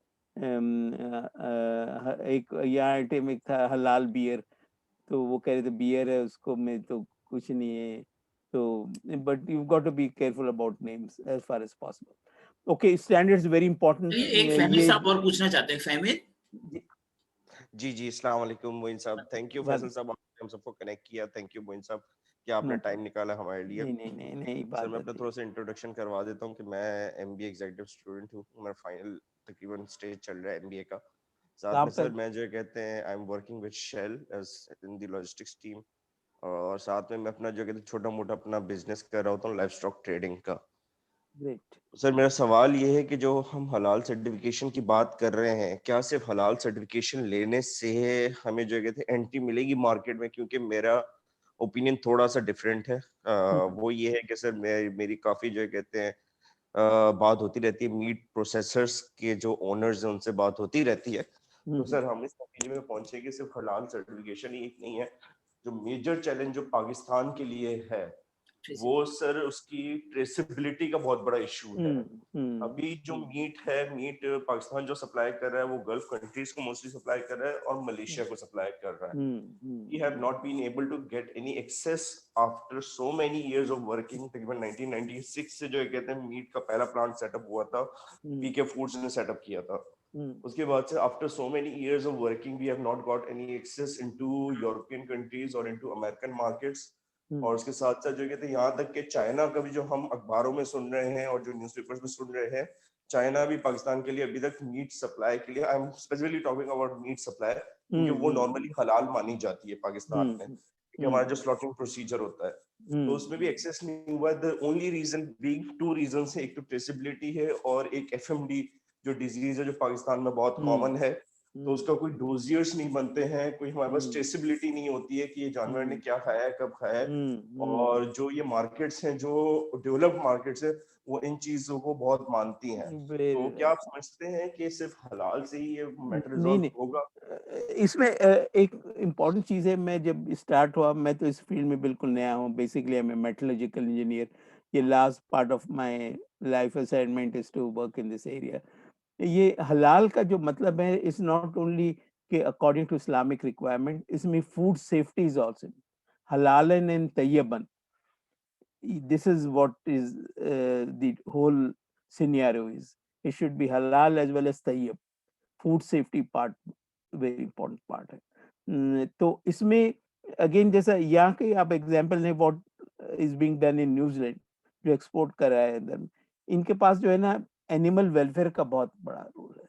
एक यहाँ आइटम एक था हलाल बियर, तो वो कह रहे थे बियर है उसको में तो कुछ नहीं है। तो but you got to be careful about names as far as possible. Okay, standards very important. चलिए, एक फहमी ये साहब और पूछना चाहते हैं। फहमी, जी अस्सलाम वालेकुम मोइन साहब, थैंक यू फैसल साहब, आपने हम सबको कनेक्ट किया। थैंक यू मोइन साहब कि आपने टाइम निकाला हमारे लिए। नहीं सर मैं बात अपना थोड़ा सा इंट्रोडक्शन करवा देता हूँ कि मैं एमबीए एग्जीक्यूटिव स्टूडेंट हूँ। मेरा फाइनल तकरीबन स्टेज चल रहा है एमबीए का। साथ में सर मैं जो कहते हैं I am working with Shell as in the logistics team, और साथ में मैं अपना जो कहते हैं छोटा मोटा अपना बिजनेस कर रहा होता हूँ लाइफ स्टॉक ट्रेडिंग का। ग्रेट। सर मेरा सवाल ये है कि जो हम हलाल सर्टिफिकेशन की बात कर रहे हैं, क्या सिर्फ हलाल सर्टिफिकेशन लेने से हमें जो कहते हैं एंट्री मिलेगी मार्केट में? क्योंकि मेरा ओपिनियन थोड़ा सा डिफरेंट है। वो ये है कि सर मेरी काफी जो कहते हैं बात होती रहती है, मीट प्रोसेसर्स के जो ओनर्स हैं उनसे बात होती रहती है। तो सर हम इस नतीजे में पहुंचे कि सिर्फ हलाल सर्टिफिकेशन ही नहीं है, जो मेजर चैलेंज जो पाकिस्तान के लिए है वो सर उसकी ट्रेसेबिलिटी का बहुत बड़ा इशू है। अभी जो मीट है, मीट पाकिस्तान जो सप्लाई कर रहा है वो गल्फ कंट्रीज को मोस्टली सप्लाई कर रहा है और मलेशिया को सप्लाई कर रहा है। We have not been able to get any access after so many years of working। तकरीबन 1996 से जो कहते हैं मीट का पहला प्लांट सेटअप हुआ था, पीके फूड्स ने सेटअप किया था। उसके बाद से after so many years of working we have not got any access into European countries और इनटू अमेरिकन मार्केट्स। और उसके साथ साथ जो कहते हैं यहाँ तक कि चाइना का भी जो हम अखबारों में सुन रहे हैं और जो न्यूज़पेपर्स में सुन रहे हैं, चाइना भी पाकिस्तान के लिए अभी तक मीट सप्लाई के लिए, I am specifically talking about meat supply, क्योंकि वो नॉर्मली हलाल मानी जाती है पाकिस्तान में, क्योंकि हमारा जो स्लॉटिंग प्रोसीजर होता है तो उसमें भी एक्सेस नहीं हुआ। The only reason being two reasons है, एक तो ट्रेसेबिलिटी है और एक एफएमडी जो डिजीज है जो पाकिस्तान में बहुत कॉमन है, तो उसका कोई डोजियर्स नहीं बनते हैं, कोई हमारे पास ट्रेसेबिलिटी नहीं होती है कि ये जानवर ने क्या खाया है, कब खाया है। और जो ये मार्केट्स हैं, जो डेवलप्ड मार्केट्स है, वो इन चीजों को बहुत मानती हैं। तो क्या आप समझते हैं कि सिर्फ हलाल से ही ये मैटर रिजॉल्व होगा? इसमें एक इम्पॉर्टेंट चीज़ है, मैं जब स्टार्ट हुआ, मैं तो इस फील्ड में बिल्कुल नया हूँ, basically I am a metallurgical engineer. ये last part of my life assignment is to work in this area. ये हलाल का जो मतलब है इज नॉट ओनली कि अकॉर्डिंग टू इस्लामिक रिक्वायरमेंट, इसमें फूड सेफ्टी इज ऑल्सो हलालन एंड तैयबन। This is what is the whole scenario is. It should be halal as well as tayyib. Food safety part very important part है। तो इसमें again जैसा यहाँ के आप एग्जांपल ने what is being done in New Zealand जो एक्सपोर्ट कर रहा है, इनके पास जो है ना एनिमल वेलफेयर का बहुत बड़ा रोल है।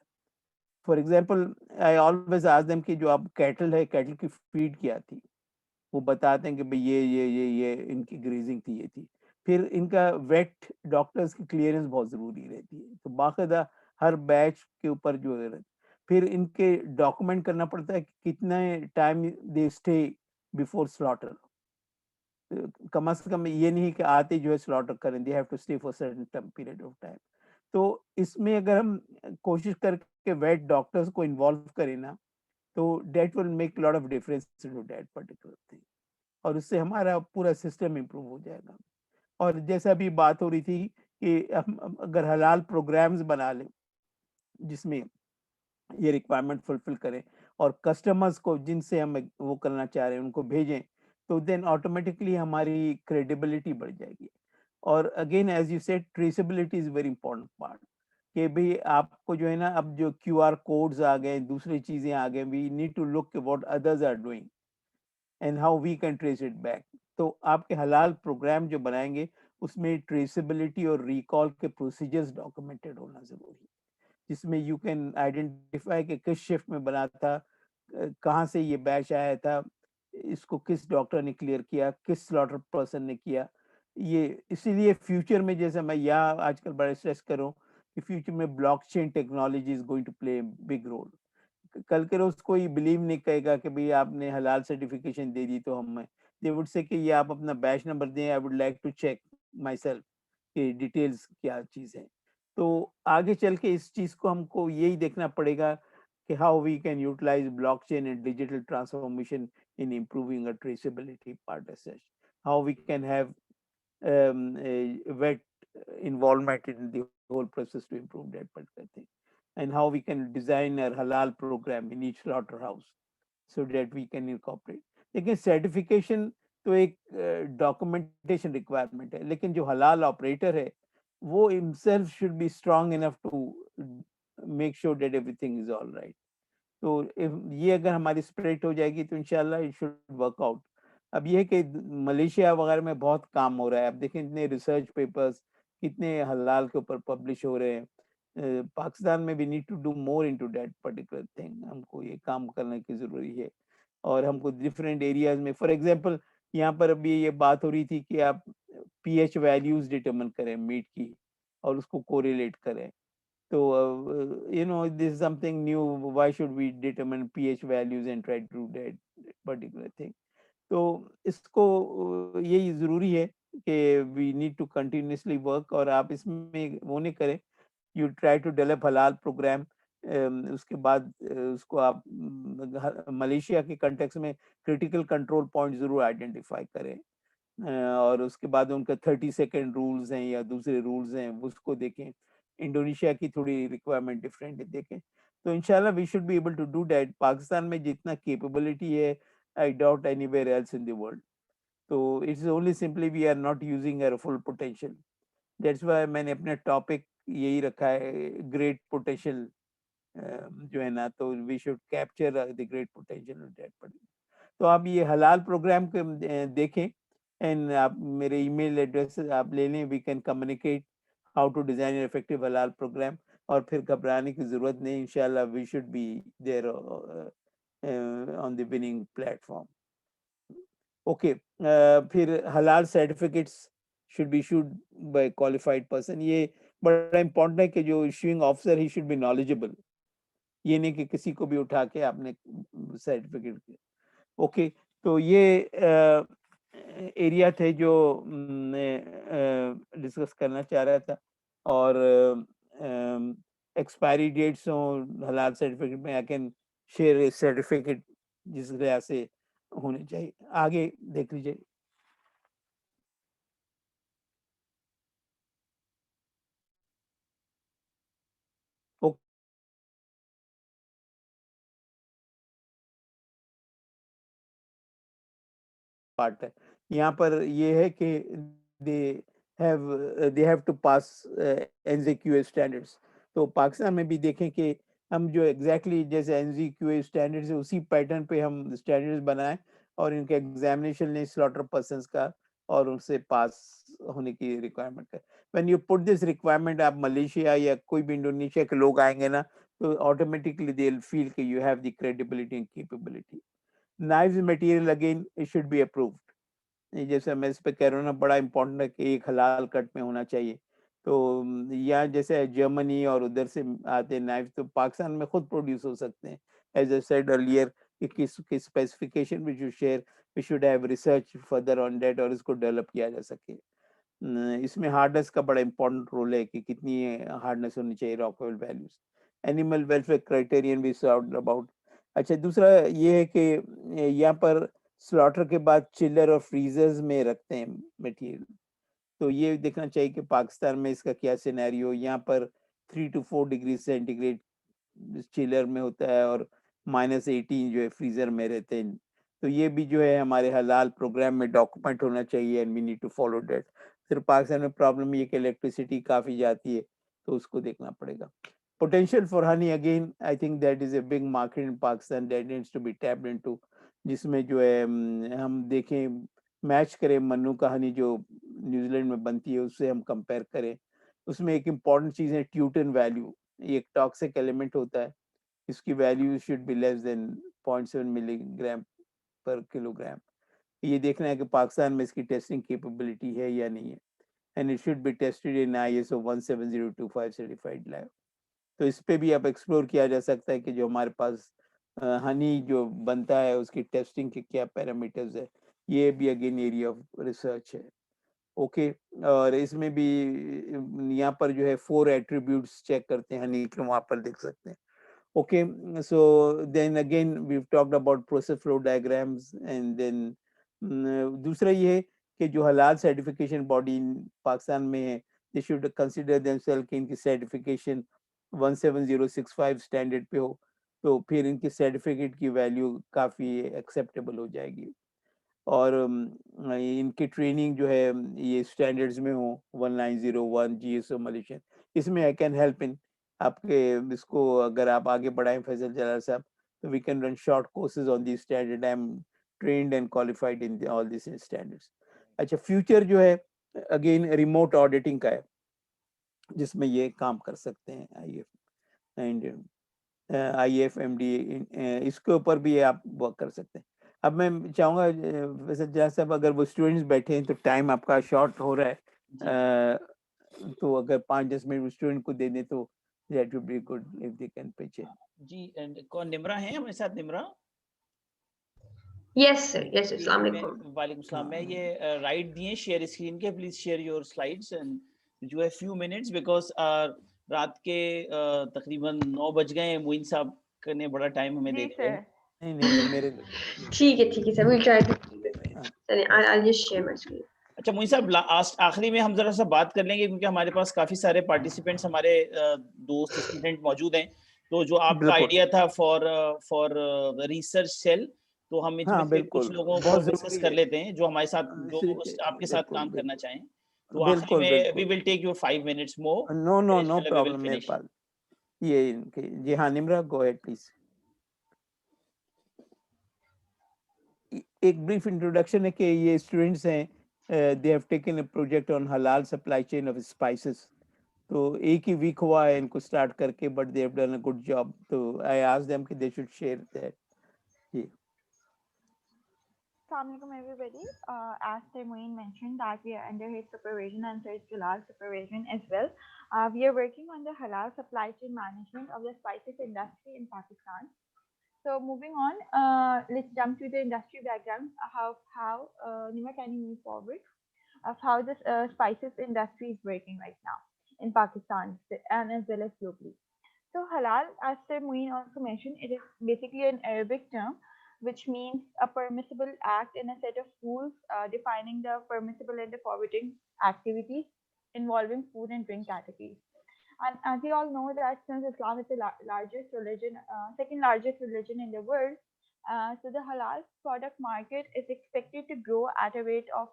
For example I always ask them कि जो आप कैटल है, कैटल की फीड क्या थी, वो बताते हैं कि भाई ये इनकी ग्रेजिंग थी, ये थी। फिर इनका वेट डॉक्टर्स की क्लियरेंस बहुत ज़रूरी रहती है। तो बाकायदा हर बैच के ऊपर जो है, फिर इनके डॉक्यूमेंट करना पड़ता है कि कितने time they stay before slaughter. कम से कम ये नहीं कि आते जो है स्लॉटर करें, they have to stay for certain period of time. तो इसमें अगर हम कोशिश करके वेट डॉक्टर्स को इन्वॉल्व करें ना, तो that will make lot of difference to that particular thing, और उससे हमारा पूरा सिस्टम इम्प्रूव हो जाएगा। और जैसा अभी बात हो रही थी कि हम अगर हलाल प्रोग्राम्स बना लें जिसमें ये रिक्वायरमेंट फुलफिल करें और कस्टमर्स को जिनसे हम वो करना चाह रहे हैं उनको भेजें, तो देन ऑटोमेटिकली हमारी क्रेडिबिलिटी बढ़ जाएगी। और again as you said, traceability is very important part, कि भाई आपको जो है ना, अब जो QR कोड्स आ गए, दूसरी चीजें आ गए, we need to look what others are doing and how we can trace it back. तो आपके हलाल प्रोग्राम जो बनाएंगे उसमें ट्रेसेबिलिटी और रिकॉल के प्रोसीजर्स डॉक्यूमेंटेड होना जरूरी है, जिसमें यू कैन आइडेंटिफाई कि किस शिफ्ट में बना था, कहाँ से ये बैच आया था, इसको किस डॉक्टर ने क्लियर किया, किस स्लॉटर पर्सन ने किया। ये इसीलिए फ्यूचर में, जैसे मैं यहाँ आजकल बड़ा स्ट्रेस कर रहा हूँ कि फ्यूचर में blockchain technology is going to play big role. कल के रोज कोई बिलीव नहीं करेगा कि भाई आपने हलाल सर्टिफिकेशन दे दी तो हम, दे वुड से कि ये आप अपना बैच नंबर दें, I would like to check myself कि डिटेल्स क्या चीज़ है। तो आगे चल के इस चीज़ को हमको यही देखना पड़ेगा कि how we can utilise blockchain and digital transformation in improving a traceability part as such. How we can have a vet involvement in the whole process to improve that particular thing, and how we can design a halal program in each slaughterhouse so that we can incorporate. लेकिन certification तो एक documentation requirement है, लेकिन जो हलाल operator है वो himself should be strong enough to make sure that everything is all right. तो ये अगर हमारी स्प्रेड हो जाएगी तो इंशाल्लाह इट शुड वर्क आउट। अब ये है कि मलेशिया वगैरह में बहुत काम हो रहा है, अब देखें इतने रिसर्च पेपर्स कितने हलाल के ऊपर पब्लिश हो रहे हैं। पाकिस्तान में we need to do more into that particular thing, हमको ये काम करने की जरूरी है। और हमको डिफरेंट एरियाज में, फॉर एग्जांपल यहाँ पर अभी ये बात हो रही थी कि आप pH वैल्यूज डिटरमिन करें मीट की और उसको कोरिलेट करें। So, this is something new. Why should we determine pH values and try to do that particular thing? तो इसको यही ज़रूरी है कि we need to continuously work, और आप इसमें वो नहीं करें, you try to develop halal program, उसके बाद उसको आप मलेशिया के कंटेक्स्ट में क्रिटिकल कंट्रोल पॉइंट जरूर आइडेंटिफाई करें, और उसके बाद उनका 30 सेकेंड रूल्स हैं या दूसरे रूल्स हैं उसको देखें। इंडोनेशिया की थोड़ी रिक्वायरमेंट डिफरेंट है, देखें। तो इंशाल्लाह we should be able to do that. Pakistan में जितना कैपेबिलिटी है, I doubt anywhere else in the world. तो it's only simply we are not using our full potential. That's why मैंने अपना टॉपिक यही रखा है, ग्रेट पोटेंशियल जो है ना, तो we should capture the great potential of that. तो आप ये हलाल प्रोग्राम को देखें, एंड आप मेरे ईमेल एड्रेस आप ले लें, we can communicate how to design an effective halal programme. और फिर घबराने की जरूरत नहीं, इंशाल्लाह we should be there on the winning platform. Okay, फिर halal certificates should be issued by qualified person. ये बड़ा इंपॉर्टेंट है कि जो इशूइंग ऑफिसर ही शुड बी नॉलेजेबल, ये नहीं कि किसी को भी उठा के आपने सर्टिफिकेट। ओके, तो ये एरिया थे जो मैं डिस्कस करना चाह रहा था। और एक्सपायरी डेट्स हो हलाल सर्टिफिकेट में, आई कैन शेयर सर्टिफिकेट जिस तरह से होने चाहिए। आगे देख लीजिए। पार्ट है यहाँ पर, ये है कि they have to pass NZQA standards. तो पाकिस्तान में भी देखें कि हम जो एग्जैक्टली जैसे NZQA स्टैंडर्ड्स है उसी पैटर्न पे हम स्टैंडर्ड्स बनाएं, और इनके एग्जामिनेशन लें स्लॉटर पर्सन्स का, और उनसे पास होने की रिक्वायरमेंट है। When you put this requirement, आप मलेशिया या कोई भी इंडोनेशिया के लोग आएंगे ना, तो ऑटोमेटिकली दे विल फील कि you have the credibility and capability. Knives material again it should be approved. जैसे मैं इस पे कह रहा हूँ ना, बड़ा इंपॉर्टेंट है कि एक हलाल कट में होना चाहिए। तो यहाँ जैसे जर्मनी और उधर से आते नाइफ तो पाकिस्तान में खुद प्रोड्यूस हो सकते हैं, एज आई सेड अर्लियर कि किस specification we should share, we should have research further on that और इसको डेवलप किया जा सके। इसमें हार्डनेस का बड़ा इंपॉर्टेंट रोल है कि कितनी हार्डनेस होनी चाहिए Rockwell values. Animal welfare criterion भी सॉर्ट अबाउट। अच्छा, दूसरा ये है कि यहाँ पर स्लॉटर के बाद चिलर और फ्रीजर्स में रखते हैं मटेरियल, तो ये देखना चाहिए कि पाकिस्तान में इसका क्या सिनेरियो। यहाँ पर 3 to 4 डिग्री सेंटीग्रेड चिलर में होता है और -18 जो है फ्रीजर में रहते हैं। तो ये भी जो है हमारे हलाल प्रोग्राम में डॉक्यूमेंट होना चाहिए and we need to follow that. सिर्फ पाकिस्तान में प्रॉब्लम ये कि इलेक्ट्रिसिटी काफ़ी जाती है, तो उसको देखना पड़ेगा। Potential for honey again, I think that is a big market in Pakistan that needs to be tapped into, जिसमें जो है हम देखें मैच करें मन्नू का हनी जो न्यूजीलैंड में बनती है उससे हम कंपेयर करें। उसमें एक इम्पॉर्टेंट चीज़ है ट्यूटन वैल्यू, ये एक टॉक्सिक एलिमेंट होता है, इसकी value should be less than 0.7 milligram पर किलोग्राम। ये देखना है कि पाकिस्तान में इसकी टेस्टिंग कैपेबिलिटी है या नहीं है, and it should be tested in ISO 17025 certified lab. तो इस पे भी अब एक्सप्लोर किया जा सकता है कि जो हमारे पास हनी जो बनता है उसकी टेस्टिंग के क्या पैरामीटर्स है, ये भी अगेन एरिया ऑफ रिसर्च है। ओके, और इसमें भी यहाँ पर जो है 4 एट्रीब्यूट्स चेक करते हैं हनी के, वहाँ पर देख सकते हैं। Okay, so then again we talked about process flow diagrams and then दूसरा ये है कि जो हलाल सर्टिफिकेशन बॉडी पाकिस्तान में है, दे शुड कंसिडर देमसेल्फ कि इनकी सर्टिफिकेशन 17065 स्टैंडर्ड पे हो, तो फिर इनकी सर्टिफिकेट की वैल्यू काफ़ी एक्सेप्टेबल हो जाएगी। और इनकी ट्रेनिंग जो है ये स्टैंडर्ड्स में हो 1901 GSO मलेशियन, इसमें आई कैन हेल्प इन आपके इसको अगर आप आगे बढ़ाएं फैसल जलाल साहब, तो we can run short courses on this standard. I am trained and qualified in all this standards. अच्छा, फ्यूचर जो है अगेन रिमोट ऑडिटिंग का है, जिसमें ये काम कर सकते हैं IF एंड IFMD, इसके ऊपर भी आप वर्क कर सकते हैं। अब मैं चाहूँगा वैसे जहाँ साहब अगर वो स्टूडेंट्स बैठे हैं तो टाइम आपका शॉर्ट हो रहा है, तो अगर 5-10 मिनट स्टूडेंट को दे दें तो that would be good if they can pitch in. जी, एंड कौन निम्रा है हमारे साथ? निम्रा? यस सर, यस, जी, अस्सलाम मैं वालेकुम। वालेकुम सलाम। मैं ये राइट दिए शेयर स्क्रीन के, please share your slides and जो है फ्यू मिनट्स बिकॉज रात के तकरीबन 9 बज गए हैं। मोइन साहब ने बड़ा टाइम हमें दे जी दिया है। सर। नहीं मेरे ठीक है sir, we'll try to keep it brief. हाँ, चलिए, I'll just share my screen. अच्छा मोइन साहब, आखिरी में हम जरा सा बात कर लेंगे क्योंकि हमारे पास काफी सारे पार्टिसिपेंट्स हमारे दोस्त स्टूडेंट मौजूद हैं। तो जो आपका बिल्कुल। आइडिया था फॉर रिसर्च सेल, तो हम इसमें हाँ से कुछ बिल्कुल, लोगों को बहुत डिस्कस जरूरी कर है। लेते हैं जो हमारे साथ जो आपके साथ बिल्कुल काम करना बिल्कुल चाहें। तो आखिरी बिल्कुल में वी बिल्कुल, will take your 5 minutes more, no no no इंशाल्लाह वी विल प्रॉब्लम मेरे फिनिश। पास ये इनके। जी हाँ निम्रा, गो अहेड प्लीज। एक ब्रीफ इंट्रोडक्शन है कि ये स्टूडेंट्स हैं, they have taken a project on halal supply chain of spices. तो एक ही वीक हुआ है इनको स्टार्ट करके, but they have done a good job. तो आई आस्क्ड देम कि दे शुड शेयर दैट। जी Assalamualaikum everybody. As Sir Moeen mentioned that we are under his supervision and Sir Jalal's supervision as well. We are working on the halal supply chain management of the spices industry in Pakistan. So moving on, let's jump to the industry background. Nima, can you move forward of how this spices industry is working right now in Pakistan and as well as globally. So halal, as Sir Moeen also mentioned, it is basically an Arabic term which means a permissible act in a set of rules defining the permissible and the forbidding activities involving food and drink categories. And as we all know that since Islam is the largest religion, second largest religion in the world, so the halal product market is expected to grow at a rate of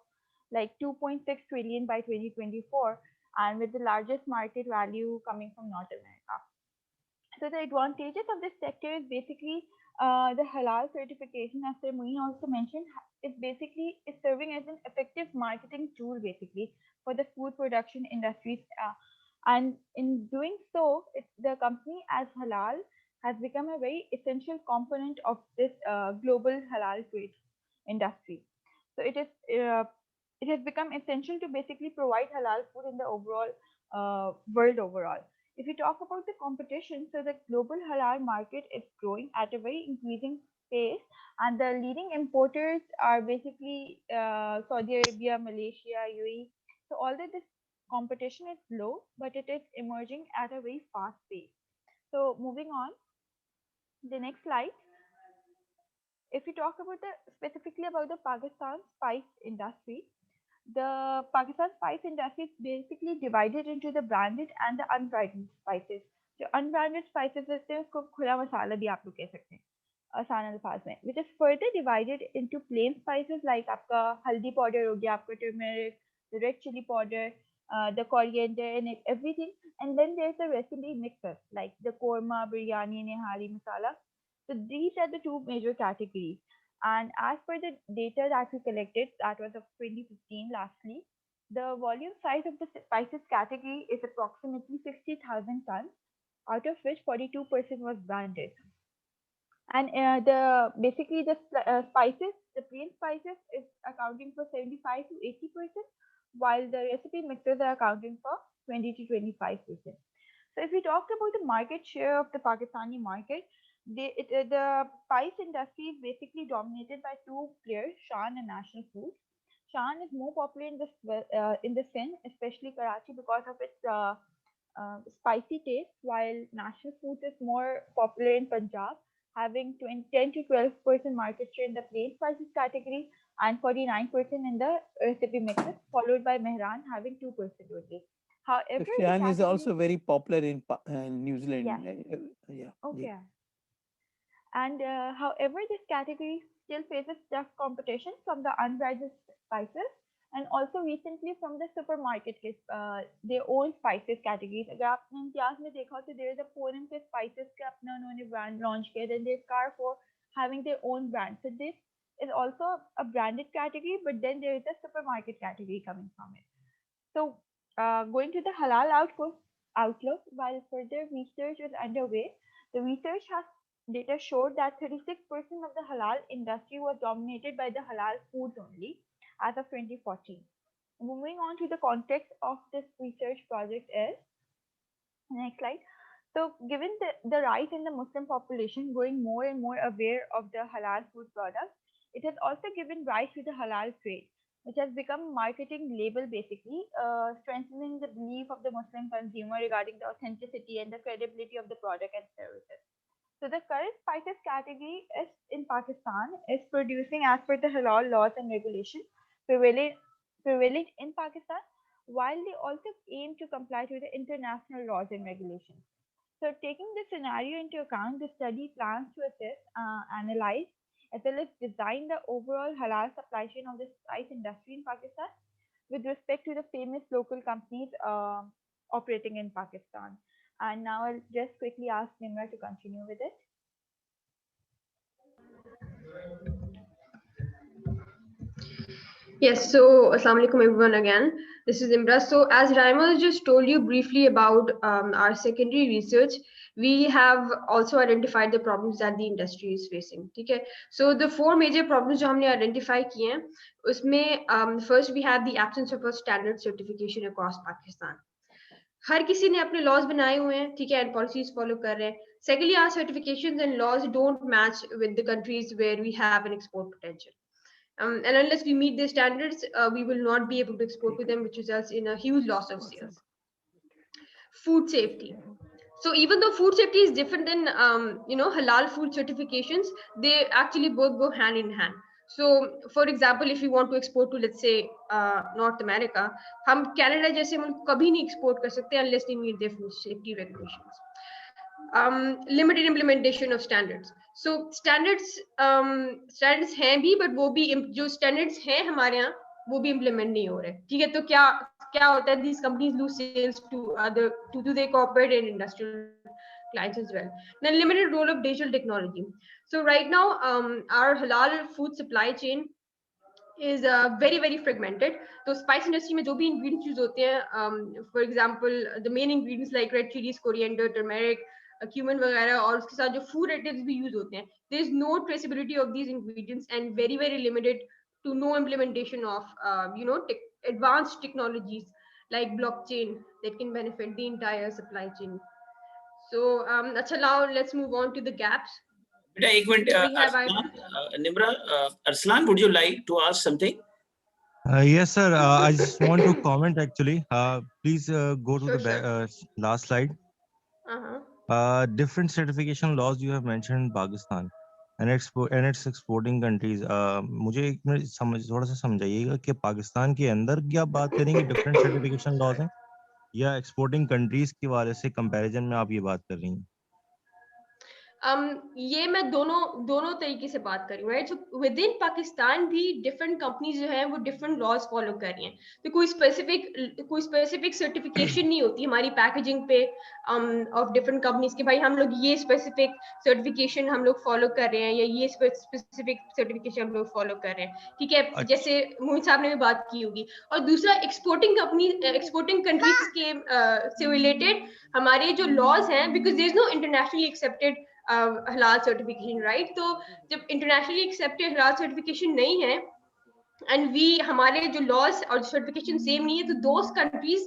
like 2.6 trillion by 2024, and with the largest market value coming from North America. So the advantages of this sector is basically the halal certification, as Sir Moeen also mentioned, is basically is serving as an effective marketing tool basically for the food production industries. And in doing so, the company as halal has become a very essential component of this global halal trade industry. So it has become essential to basically provide halal food in the overall world overall. If we talk about the competition, so the global halal market is growing at a very increasing pace, and the leading importers are basically Saudi Arabia, Malaysia, UAE. So although this competition is low, but it is emerging at a very fast pace. So moving on, the next slide. If we talk about the specifically about the Pakistan spice industry, the Pakistan spice industry is basically divided into the branded and the unbranded spices. जो unbranded spices होते हैं उसको खुला मसाला भी आप लोग कह सकते हैं आसान अल्फाज में, which is further divided into plain spices like आपका हल्दी पाउडर हो गया, आपका turmeric, the red chili powder, the coriander and everything, and then there's the recipe mixers like the korma, biryani, nihari masala. So these are the two major categories. And as per the data that we collected, that was of 2015 lastly, the volume size of the spices category is approximately 60,000 tons, out of which 42% was branded. And basically the spices, the plain spices is accounting for 75 to 80%, while the recipe mixers are accounting for 20 to 25%. So if we talk about the market share of the Pakistani market, the spice industry is basically dominated by two players, Shan and National Foods. Shan is more popular in the Sindh, especially Karachi, because of its spicy taste, while National Foods is more popular in Punjab, having 10 to 12% market share in the plain spices category and 49% in the recipe mixes, followed by Mehran having 2% only. However, Shan is also very popular in New Zealand. Yeah. Yeah. Okay. Yeah. And however, this category still faces tough competition from the unbranded spices and also recently from the supermarket their own spices categories. अगर आपने इम्तियाज में देखा तो there is a Poem के spices का अपना उन्होंने brand launch किया, then there's Carrefour having their own brand. So this is also a branded category, but then there is a supermarket category coming from it. So going to the halal outlook, while further research is underway, the research has data showed that 36% of the halal industry was dominated by the halal foods only as of 2014. Moving on to the context of this research project is, next slide. So given the rise in the Muslim population growing more and more aware of the halal food products, it has also given rise to the halal trade, which has become a marketing label basically, strengthening the belief of the Muslim consumer regarding the authenticity and the credibility of the product and services. So the current spices category is in Pakistan is producing as per the halal laws and regulations prevalent in Pakistan, while they also aim to comply to the international laws and regulations. So taking this scenario into account, the study plans to assess, analyze, as well as design the overall halal supply chain of the spice industry in Pakistan with respect to the famous local companies operating in Pakistan. And now I'll just quickly ask Nimra to continue with it. Yes, so Assalamu alaikum everyone again. This is Imra. So as Raima just told you briefly about our secondary research, we have also identified the problems that the industry is facing. Okay, so the four major problems जो हमने identify किए हैं, उसमें first we have the absence of a standard certification across Pakistan. हर किसी ने अपने laws बनाए हुए हैं, ठीक है, एंड पॉलिसीज फॉलो कर रहे हैं. Secondly our certifications and laws don't match with the countries where we have an export potential. And unless we meet their standards, we will not be able to export to them, which results in a huge loss of sales. Food safety. So even though food safety is different than halal food certifications, they actually both go hand in hand. So for example, if you want to export to, let's say, North America, हम Canada जैसे मुल्क कभी नहीं export कर सकते unless they meet their food safety regulations. Limited implementation of standards. So standards हैं भी, but वो भी जो standards हैं हमारे यहाँ वो भी implement नहीं हो रहे. ठीक है, तो क्या होता है, these companies lose sales to their corporate and industrial clients as well. Then limited role of digital technology. So right now our halal food supply chain is very very fragmented. तो spice industry में जो भी ingredients use होते हैं, for example the main ingredients like red chilies, coriander, turmeric, cumin वगैरह, और उसके साथ जो food additives भी use होते हैं, there is no traceability of these ingredients and very very limited to no implementation of advanced technologies like blockchain that can benefit the entire supply chain. So, acha, now let's move on to the gaps. बेटा एक minute, We have Arslan, Nimra, Arslan, would you like to ask something? Yes, sir. I just want to comment actually. Please go to Sure, the sure. last slide. Different certification laws you have mentioned in Pakistan and its exporting countries. मुझे एक minute थोड़ा सा समझाइएगा कि पाकिस्तान के अंदर की आप बात करेंगे डिफरेंट सर्टिफिकेशन लॉज हैं या एक्सपोर्टिंग कंट्रीज के वाले से कंपैरिजन में आप ये बात कर रही हैं? ये मैं दोनों तरीके से बात कर रही हूँ, right? So with in Pakistan भी डिफरेंट कंपनीज जो है वो डिफरेंट लॉज फॉलो कर रही हैं, तो कोई स्पेसिफिक सर्टिफिकेशन नहीं होती हमारी पैकेजिंग पे ऑफ डिफरेंट कंपनीज के, भाई हम लोग ये स्पेसिफिक सर्टिफिकेशन हम लोग फॉलो कर रहे हैं या ये स्पेसिफिक सर्टिफिकेशन हम लोग फॉलो कर रहे हैं, ठीक है? जैसे मोहित साहब ने भी बात की होगी। और दूसरा, एक्सपोर्टिंग कंट्रीज के से रिलेटेड हमारे जो लॉज हैं, because there is no internationally accepted halal certification, right? तो जब internationally accepted halal certification नहीं है and हमारे जो laws और certification same नहीं है, तो those countries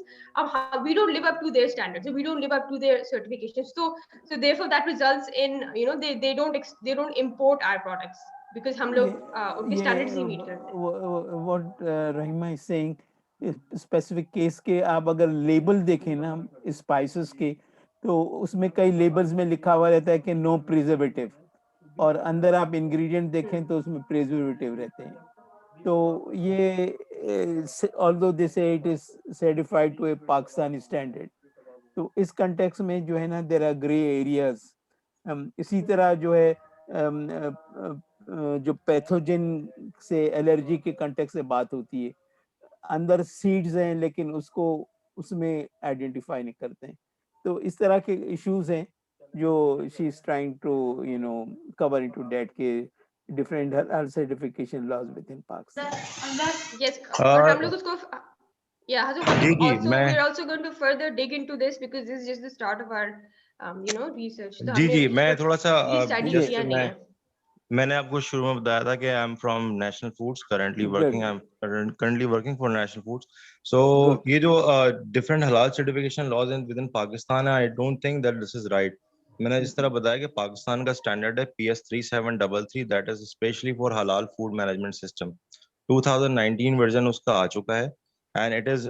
we don't live up to their standards, we don't live up to their certifications, so therefore that results in, you know, they don't import our products because हम लोग उनके standards नहीं meet करते। What Rahima is saying, specific case के आप अगर label देखें ना स्पाइसेस के, तो उसमें कई लेबल्स में लिखा हुआ रहता है कि नो प्रिजर्वेटिव, और अंदर आप इंग्रेडिएंट देखें तो उसमें प्रिजर्वेटिव रहते हैं। तो ये although they say it is certified to a Pakistani standard, तो इस कंटेक्स्ट में जो है ना देयर आर ग्रे एरियाज। इसी तरह जो है जो पैथोजन से एलर्जी के कंटेक्स्ट से बात होती है, अंदर सीड्स हैं लेकिन उसको उसमें आइडेंटिफाई नहीं करते हैं। तो इस तरह के इश्यूज हैं जो she is trying to you know cover into that के different halal certification laws with in Pakistan. Yes, और हम लोग उसको मैं we're also going to further dig into this because this is just the start of our research. तो जी मैं थोड़ा सा study किया नहीं है। मैंने आपको शुरू में बताया था कि I am from National Foods, currently working for National Foods. So ये जो different halal certification laws in with इन पाकिस्तान है, I don't think that this is right. मैंने जिस तरह बताया कि पाकिस्तान का स्टैंडर्ड है PS 3733, that is specially for हलाल फूड मैनेजमेंट सिस्टम। 2019 वर्जन उसका आ चुका है and it is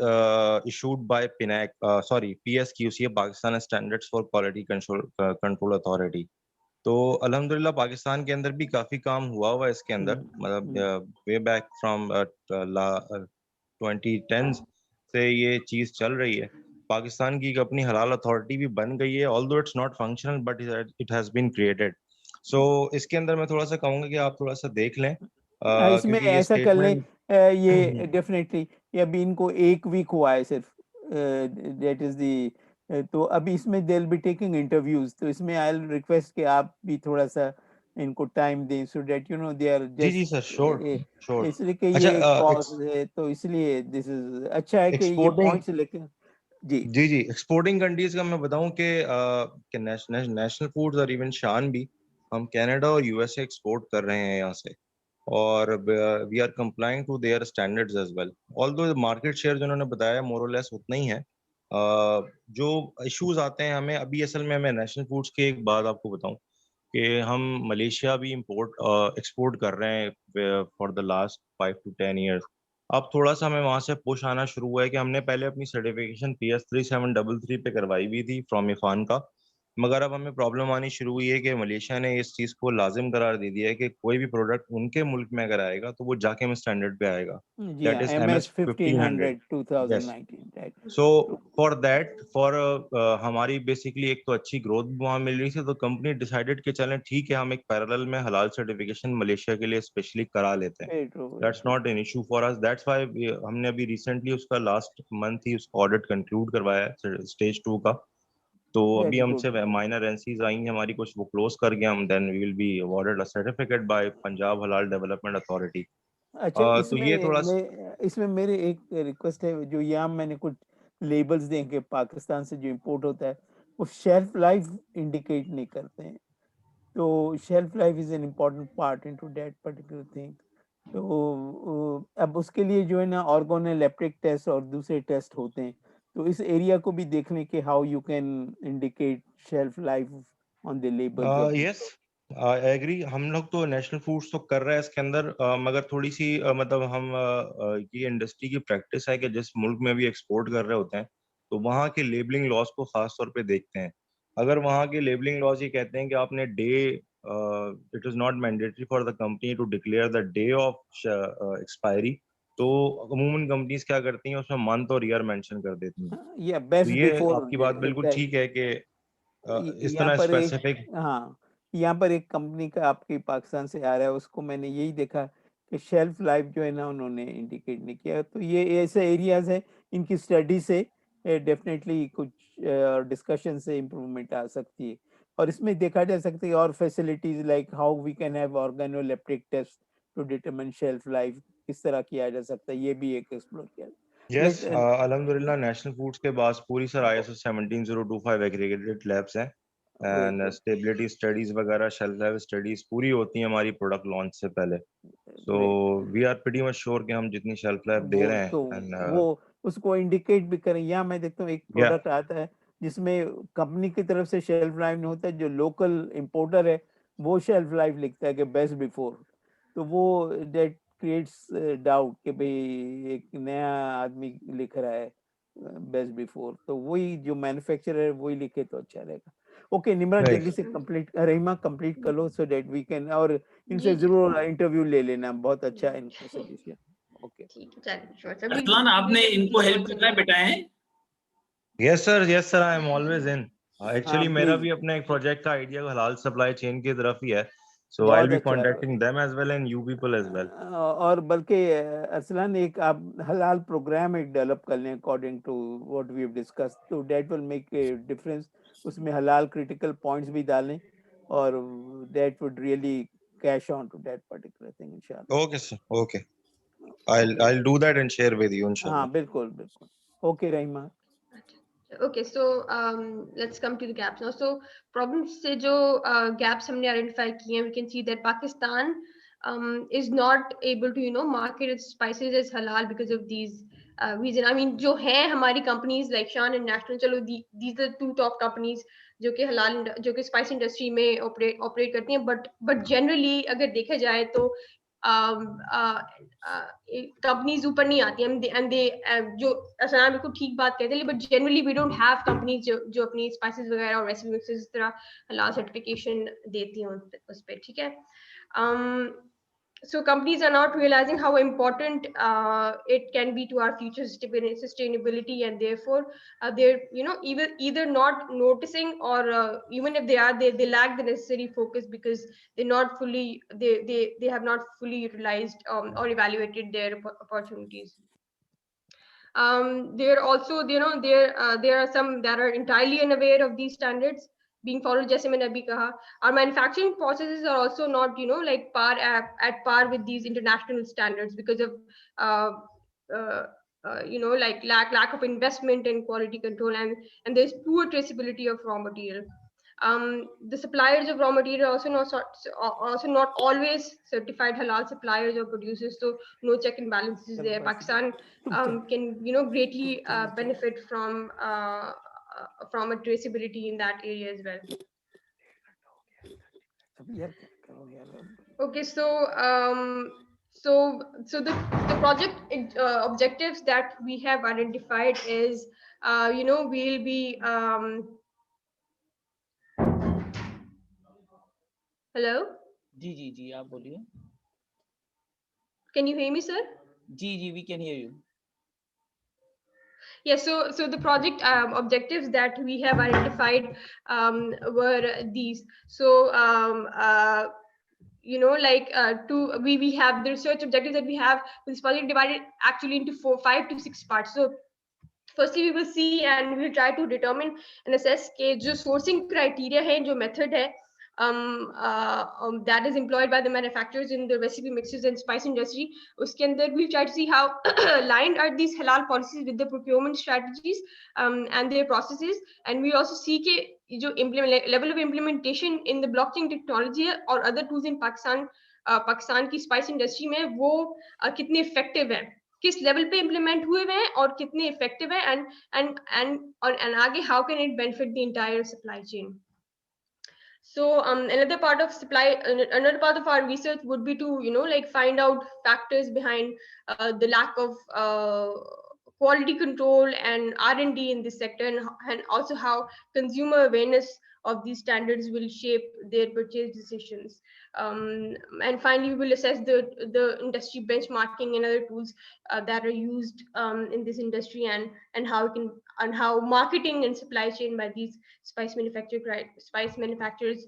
issued by PSQC, Pakistan Standards for Quality Control Authority। तो अल्हम्दुलिल्लाह पाकिस्तान के अंदर भी काफी काम हुआ हुआ है इसके अंदर, मतलब वे बैक फ्रॉम 2010 से ये चीज चल रही है। पाकिस्तान की एक अपनी हलाल अथॉरिटी भी बन गई है, although it's not functional but it has been created. So इसके अंदर मैं थोड़ा सा कहूंगा कि आप थोड़ा सा देख लें, इसमें ऐसा कर लें, ये डेफिनेटली ये अभी इनको 1 वीक हुआ है सिर्फ, दैट इज दी, तो अभी इसमें they will be taking interviews, तो इसमें आई विल रिक्वेस्ट कि आप भी थोड़ा सा इनको टाइम दें so that you know they are just. जी सर, श्योर। इसलिए कि ये कॉज है, तो इसलिए दिस इज अच्छा है कि ये पॉइंट्स लेके जी एक्सपोर्टिंग कंट्रीज का मैं बताऊं कि नेशनल फूड्स और इवन शान भी हम कनाडा और यूएसए एक्सपोर्ट कर रहे हैं यहाँ से, और we are complying to their standards as well. Although market share जो उन्होंने बताया मोर और लेस उतना ही है। जो इश्यूज आते हैं हमें अभी, असल में मैं नेशनल फूड्स की एक बात आपको बताऊं कि हम मलेशिया भी एक्सपोर्ट कर रहे हैं for the last 5 to 10 years. अब थोड़ा सा हमें वहां से पुश आना शुरू हुआ है कि हमने पहले अपनी सर्टिफिकेशन PS 3733 पे करवाई हुई थी फ्रॉम इफान का, मगर अब हमें प्रॉब्लम आनी शुरू हुई है कि मलेशिया ने इस चीज को लाजिम करार दे दिया है कि कोई भी प्रोडक्ट उनके मुल्क में अगर आएगा तो वो जाके में स्टैंडर्ड पे आएगा, that is MS 1500 2019। So for that हमारी बेसिकली एक तो अच्छी ग्रोथ वहां मिल रही थी, तो कंपनी डिसाइडेड कि चलें ठीक है हम एक पैरेलल में हलाल सर्टिफिकेशन मलेशिया के लिए स्पेशली करा लेते हैं। That's not an issue for us, that's why हमने अभी रिसेंटली उसका लास्ट मंथ ही उसका ऑडिट कंक्लूड करवाया है स्टेज 2 का। तो अभी हमसे माइनर एनसीज आई हैं हमारी, कुछ वो क्लोज कर गया हम, then we will be awarded a certificate by Punjab halal development authority. अच्छा, तो ये थोड़ा इसमें मेरे एक रिक्वेस्ट है, जो यहाँ मैंने कुछ लेबल्स देखे पाकिस्तान से जो इंपोर्ट होता है वो शेल्फ लाइफ इंडिकेट नहीं करते हैं, तो shelf life is an important part into that particular thing. तो अब उसके लिए जो है ना ऑर्गोनोलेप्टिक टेस्ट और दूसरे टेस्ट होते हैं, तो इस एरिया को भी देखने के how you can indicate shelf life on the labels of these yes I agree. हम लोग तो नेशनल फूड्स तो कर रहे हैं इसके अंदर, मगर थोड़ी सी मतलब हम ये इंडस्ट्री की प्रैक्टिस है कि जिस मुल्क में भी एक्सपोर्ट कर रहे होते हैं तो वहाँ के लेबलिंग लॉज को खास तौर पे देखते हैं। अगर वहाँ के लेबलिंग लॉज ये कहते हैं कि आपने day, it is not mandatory for the company to declare the day of expiry, तो अमूमन कंपनीज क्या करती हैं उसमें मंथ और ईयर मेंशन कर देती हैं। yeah तो best ये before आपकी बात बिल्कुल that ठीक है कि इस यहाँ तरह पर एक स्पेसिफिक। हाँ यहाँ पर एक कंपनी का आपकी पाकिस्तान से आ रहा है, उसको मैंने यही देखा कि शेल्फ लाइफ जो है ना उन्होंने इंडिकेट नहीं किया। तो ये ऐसे एरियाज है, इनकी स्टडी से डेफिनेटली कुछ डिस्कशन से इम्प्रूवमेंट आ सकती है। और इसमें देखा जा सकता है और facilities like how we can have organoleptic test to determine shelf life किस तरह किया जा सकता है, ये भी एक एक्सप्लोर किया। यस अल्हम्दुलिल्लाह नेशनल फूड्स के पास पूरी सर ISO 17025 एग्रीगेटेड लैब्स हैं एंड स्टेबिलिटी स्टडीज वगैरह शेल्फ लाइफ स्टडीज पूरी होती हैं हमारी प्रोडक्ट लॉन्च से पहले। So we are pretty much sure कि हम जितनी शेल्फ लाइफ दे वो रहे हैं तो एंड वो उसको इंडिकेट भी करें। यहाँ मैं देखता हूँ एक या प्रोडक्ट आता है जिसमें कंपनी की तरफ से शेल्फ लाइफ नहीं होता है, जो लोकल इंपोर्टर है वो शेल्फ लाइफ लिखता है कि बेस्ट बिफोर। तो वो दैट क्रिएट्स डाउट कि भाई एक नया आदमी लिख रहा है बेस्ट बिफोर, तो वही जो मैन्युफैक्चरर है वही लिखे तो अच्छा रहेगा। ओके निम्रा जल्दी से कंप्लीट, रहीमा कंप्लीट कर लो सो दैट वी कैन, और इनसे जी जी जरूर इंटरव्यू ले लेना, बहुत अच्छा है इनका सजेशन। ओके ठीक है, चलिए श्योर सर। अरसलान आपने इनको हेल्प करना है बेटा है? Yes sir I am always in. Actually मेरा प्लीज भी अपना एक प्रोजेक्ट का आइडिया हलाल सप्लाई चेन की तरफ ही है, सो आई विल बहुत बी अच्छा है। Contacting them as well and you people as well. और बल्कि अरसलान एक आप हलाल प्रोग्राम एक डेवलप कर लें according to what we have discuss, तो that will make a difference. उसमें हलाल क्रिटिकल पॉइंट्स भी डालें और that would really cash on to that particular thing इंशाल्लाह। Okay sir, okay okay I'll do that and share with you inshallah. हाँ बिल्कुल बिल्कुल। Okay Rahima. Okay, so let's come to the gaps now. So problems से जो gaps हमने identify किए हैं, we can see that Pakistan is not able to market its spices as halal because of these reason. I mean जो हैं हमारी companies like Shan and National, चलो these are two top companies जो कि halal जो कि spice industry में operate करती हैं, but generally अगर देखा जाए तो कंपनीज ऊपर नहीं आती एंड दे जो असना बिल्कुल ठीक बात कहते हैं, but generally we don't have companies जो अपनी स्पाइसेस वगैरह और रेसिपी मिक्सेस इस तरह हलाल सर्टिफिकेशन देती हैं उस पे, ठीक है। So companies are not realizing how important it can be to our future sustainability, and therefore they're either not noticing, or even if they are, they lack the necessary focus because they're not fully they have not fully utilized or evaluated their opportunities. There are also there are some that are entirely unaware of these standards being followed. जैसे मैंने अभी कहा, our manufacturing processes are also not like at par with these international standards because of like lack of investment in quality control, and there's poor traceability of raw material. The suppliers of raw material are also not always certified halal suppliers or producers, so no check and balances there. Pakistan can greatly benefit from a traceability in that area as well. Okay, so the project objectives that we have identified is we'll be hello, जी आप बोलिए। can you hear me, sir? Ji we can hear you. Yeah, so the project objectives that we have identified were these. So we have the research objectives that we have with this project divided actually into 5 to 6 parts. So firstly we will see and we will try to determine and assess के जो sourcing criteria है, जो method है that is employed by the manufacturers in the recipe mixes and spice industry, उसके अंदर we'll try to see how aligned are these halal policies with the procurement strategies and their processes, and we also see कि जो level of implementation in the blockchain technology or other tools in Pakistan की spice industry में वो कितने effective है. किस level पे implement हुए हैं और कितने इफेक्टिव है, एंड आगे how can it benefit the entire supply chain. So another part of our research would be to like find out factors behind the lack of quality control and R&D in this sector, and also how consumer awareness of these standards will shape their purchase decisions. And finally, we will assess the industry benchmarking and other tools that are used in this industry, and how marketing and supply chain by these spice manufacturers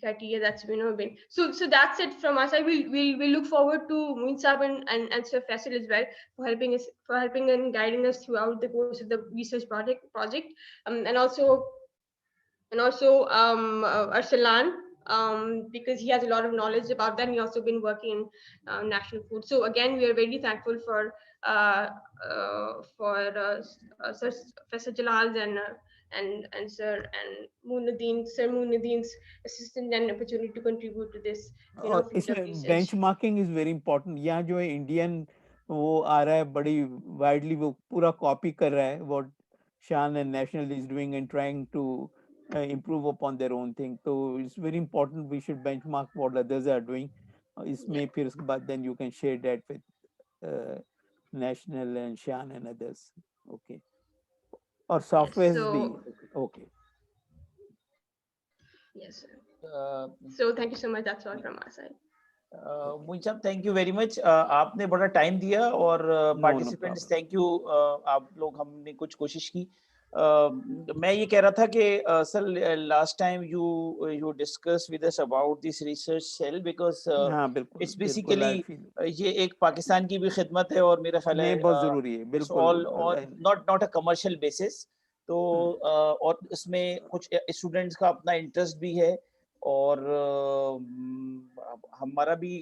criteria that's been. So that's it from us. We'll look forward to Moin Saab and Sir Faisal as well for helping and guiding us throughout the course of the research project, and also Arsalan, because he has a lot of knowledge about that. He also been working in national food. So again, we are very thankful for Sir Professor Jalal and Sir Muinuddin's assistance and opportunity to contribute to this. और field of इसमें research. Benchmarking is very important. यहाँ जो है Indian वो आ रहा है बड़ी widely, वो पूरा कॉपी कर रहा है what Shan and national is doing and trying to improve upon their own thing. So it's very important we should benchmark what others are doing. इसमें फिर उसके बाद then you can share that with national and Shan and others. Okay. और software भी. Okay. Yes, sir. So thank you so much. That's all from our side. Moin साहब thank you very much. आपने बड़ा time दिया, और participants thank you. आप लोग, हमने कुछ कोशिश की. मैं ये कह रहा था कि sir last time you discuss with us about this research cell, because it's basically ये एक पाकिस्तान की भी खिदमत है, और मेरा ख्याल है बहुत जरूरी है. बिल्कुल नॉट अ कमर्शियल बेसिस. तो और इसमें कुछ स्टूडेंट्स का अपना इंटरेस्ट भी है, और हमारा भी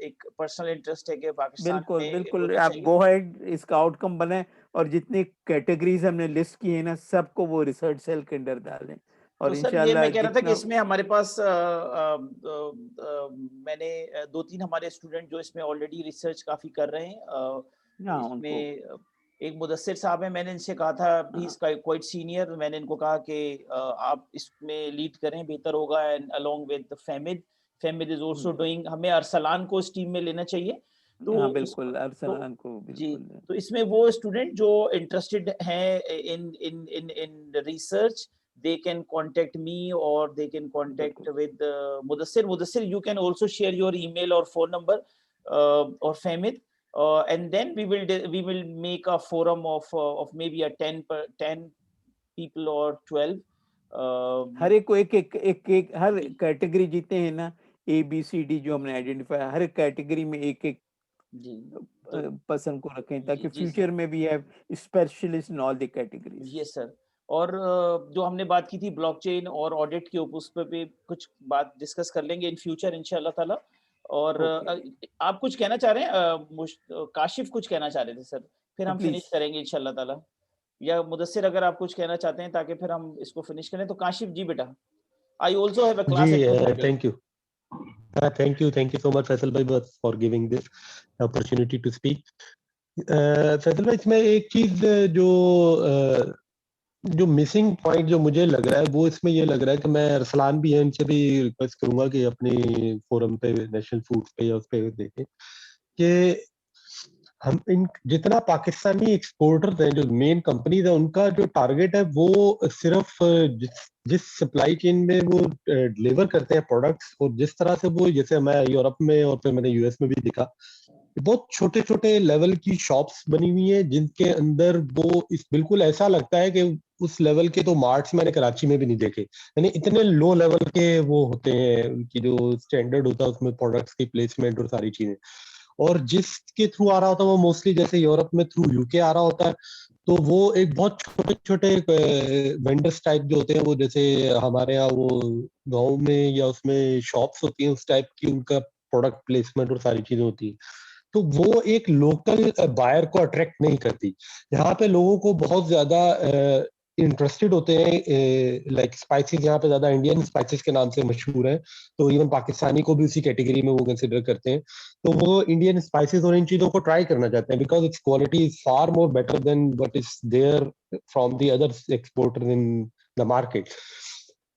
एक पर्सनल इंटरेस्ट है कि पाकिस्तान में बिल्कुल आप गो अहेड, इसका आउटकम बने, और जितनी कैटेगरीज हमने लिस्ट की है ना, सबको वो रिसर्च सेल के अंदर डालें. और तो सर ये मैं कह रहा था कि इसमें हमारे पास मैंने 2-3 हमारे स्टूडेंट जो इसमें ऑलरेडी रिसर्च काफी कर रहे हैं. इसमें एक मुदस्सिर साहब है, मैंने इनसे कहा था, ही इज क्वाइट सीनियर. मैंने इनको कहा कि आप इसमें लीड करें, बेहतर होगा. And along with Fahmid is also doing. हमें अरसलान को इस टीम में लेना चाहिए. तो बिल्कुल अरसलान को जी. तो इसमें वो स्टूडेंट जो इंटरेस्टेड हैं in research, they can contact me or they can contact with Mudassir. You can also share your email or phone number, or Fahmid. And then we will make a forum of maybe a 10 people or 12. हर एक को एक हर category जितने हैं ना, ABCD जो हमने identify, हर category में एक पर्सन को रखें, ताकि फ्यूचर में भी have specialist in all the categories. Yes sir. और जो हमने बात की थी ब्लॉकचेन और ऑडिट के ऊपर, उस पर भी कुछ बात डिस्कस कर लेंगे इन फ्यूचर इंशाल्लाह ताला. और आप कुछ कहना चाह रहे हैं? काशिफ कुछ कहना चाह रहे थे सर, फिर हम फिनिश करेंगे इंशाल्लाह ताला. या मुदस्सिर अगर आप कुछ कहना चाहते हैं ताकि फिर हम इसको फिनिश करें, तो काशिफ जी बेटा. I also have a class at 2. Thank you so much Faisal bhai for giving this opportunity to speak. Faisal bhai, इसमें एक चीज जो मिसिंग पॉइंट जो मुझे लग रहा है, वो इसमें ये लग रहा है कि मैं अरसलान भी है, इनसे भी रिक्वेस्ट करूंगा कि अपनी फोरम पे, नेशनल फूड पे या उस पे देखें कि हम जितना पाकिस्तानी एक्सपोर्टर्स हैं, जो मेन कंपनीज है, उनका जो टारगेट है वो सिर्फ जिस सप्लाई चेन में वो डिलीवर करते हैं प्रोडक्ट्स, और जिस तरह से वो, जैसे मैं यूरोप में और फिर मैंने यूएस में भी देखा, बहुत छोटे छोटे लेवल की शॉप्स बनी हुई है, जिनके अंदर वो बिल्कुल ऐसा लगता है कि उस लेवल के तो मार्ट्स मैंने कराची में भी नहीं देखे. यानी इतने लो लेवल के वो होते हैं, उनकी जो स्टैंडर्ड होता है उसमें प्रोडक्ट्स की प्लेसमेंट और सारी चीजें. और जिसके थ्रू आ रहा होता है वो मोस्टली जैसे यूरोप में थ्रू यूके आ रहा होता है, तो वो एक बहुत छोटे छोटे वेंडर्स टाइप जो होते हैं, वो जैसे हमारे यहाँ वो गाँव में या उसमें शॉप्स होती हैं उस टाइप की, उनका प्रोडक्ट प्लेसमेंट और सारी चीजें होती हैं. तो वो एक लोकल बायर को अट्रैक्ट नहीं करती. यहाँ पे लोगों को बहुत ज्यादा इंटरेस्टेड होते हैं, लाइक स्पाइसेस यहाँ पे ज्यादा इंडियन स्पाइसेस के नाम से मशहूर है, तो इवन पाकिस्तानी को भी उसी कैटेगरी में वो कंसिडर करते हैं, तो वो इंडियन स्पाइसेस और इन चीजों को ट्राई करना चाहते हैं because its quality is far more better than what is there from the other exporter in the market.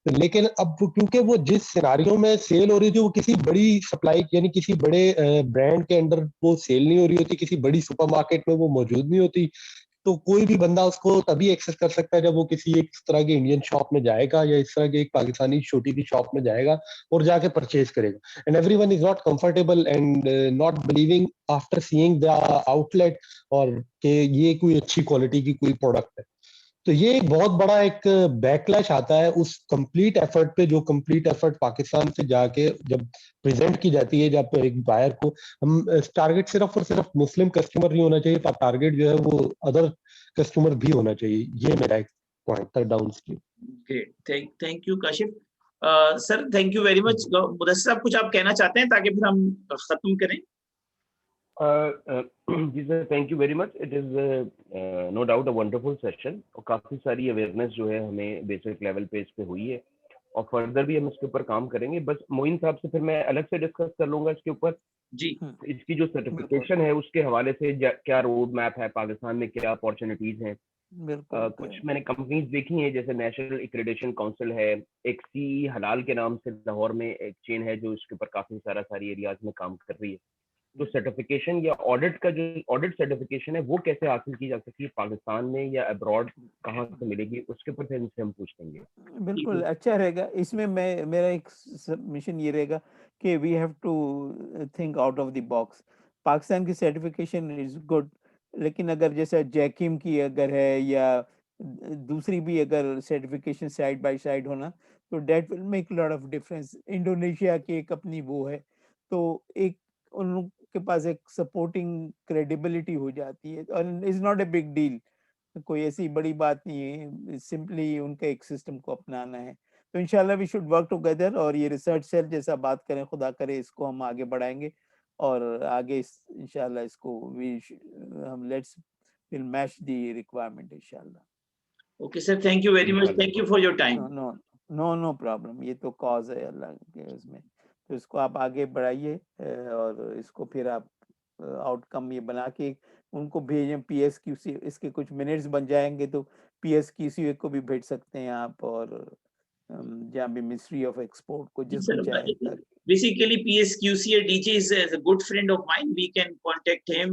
लेकिन अब क्योंकि वो जिस सिनारियों में सेल हो रही थी वो किसी बड़ी सप्लाई यानी किसी बड़े ब्रांड के अंडर वो सेल नहीं हो रही होती, किसी बड़ी सुपरमार्केट में वो मौजूद नहीं होती, तो कोई भी बंदा उसको तभी एक्सेस कर सकता है जब वो किसी एक इस तरह के इंडियन शॉप में जाएगा या इस तरह के एक पाकिस्तानी छोटी सी शॉप में जाएगा और जाके परचेज करेगा। And everyone is not comfortable and not believing after seeing the outlet और कि ये कोई अच्छी क्वालिटी की कोई प्रोडक्ट है। तो ये एक बहुत बड़ा एक बैकलैश आता है उस कंप्लीट एफर्ट पे, जो कंप्लीट एफर्ट पाकिस्तान से जाके जब प्रेजेंट की जाती है, जब एक बायर को हम टारगेट सिर्फ और सिर्फ मुस्लिम कस्टमर नहीं होना चाहिए, टारगेट जो है वो अदर कस्टमर भी होना चाहिए। ये मेरा एक पॉइंट था down stream. Great, thank you Kashif sir, thank you very much. Mudassir साहब कुछ आप कहना चाहते हैं ताकि फिर हम खत्म करें? जी sir, thank you very much. It is no doubt a wonderful session और काफी सारी अवेयरनेस जो है हमें बेसिक लेवल पे इस पे हुई है और फर्दर भी हम इसके ऊपर काम करेंगे। बस मोइन साहब से फिर मैं अलग से डिस्कस कर लूंगा इसके ऊपर जी। इसकी जो सर्टिफिकेशन है उसके हवाले से क्या रोड मैप है, पाकिस्तान में क्या अपॉर्चुनिटीज हैं। कुछ मैंने कंपनीज देखी हैं जैसे नेशनल एक्रेडिटेशन काउंसिल है, एक सी हलाल के नाम से लाहौर में एक चेन है जो इसके ऊपर काफी सारी एरियाज में काम कर रही है। तो सर्टिफिकेशन या ऑडिट का जो ऑडिट सर्टिफिकेशन है वो कैसे हासिल की जा सकती है, पाकिस्तान में या अब्रॉड कहाँ से मिलेगी, उसके ऊपर फिर इनसे हम पूछ लेंगे। बिल्कुल अच्छा रहेगा। इसमें मेरा एक सबमिशन ये रहेगा कि we have to think out of the box. Pakistan की सर्टिफिकेशन इज गुड, लेकिन अगर जैसे जैकिम की अगर है या दूसरी भी अगर सर्टिफिकेशन साइड बाय साइड होना तो that will make lot of difference. Indonesia की एक अपनी वो है, तो एक उनके पास एक सपोर्टिंग क्रेडिबिलिटी हो जाती है और is not a big deal, कोई ऐसी बड़ी बात नहीं है, सिंपली उनका एक सिस्टम को अपनाना है। तो इंशाल्लाह वी शुड वर्क टुगेदर और ये रिसर्च सेल जैसा बात करें, खुदा करे इसको हम आगे बढ़ाएंगे और आगे इंशाल्लाह इसको हम let's will match the requirement इंशाल्लाह। Okay sir, thank you very much, thank you for your time. No problem, ये तो कॉज है अल्लाह के उसमें, तो इसको आप आगे बढ़ाइए और इसको फिर आप आउटकम ये बना के उनको भेजें PSQC। इसके कुछ मिनट्स बन जाएंगे तो PSQC को भी भेज सकते हैं आप, और जहाँ भी मिनिस्ट्री ऑफ एक्सपोर्ट को जिसको चाहे। Basically, PSQC DJ is a good friend of mine. We can contact him.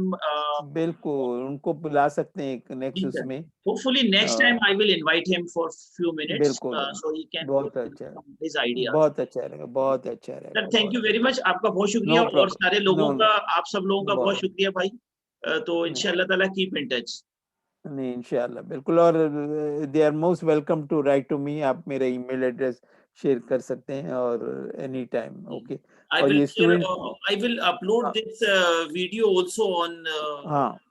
बिल्कुल उनको बुला सकते हैं एक नेक्स्ट में। Hopefully next time I will invite him for few minutes. बिल्कुल So he can बहुत अच्छा his ideas. बहुत अच्छा रहेगा, बहुत अच्छा रहेगा। Sir thank you very much, आपका बहुत शुक्रिया और सारे लोगों का, आप सब लोगों का बहुत शुक्रिया भाई। तो इंशाल्लाह ताला कीप इन टच। नहीं इंशाल्लाह बिल्कुल, और they are most welcome to write to me. आप मेरा ईमेल एड्रेस शेयर कर सकते हैं और एनी टाइम। ओके, और ये student I will upload this video also on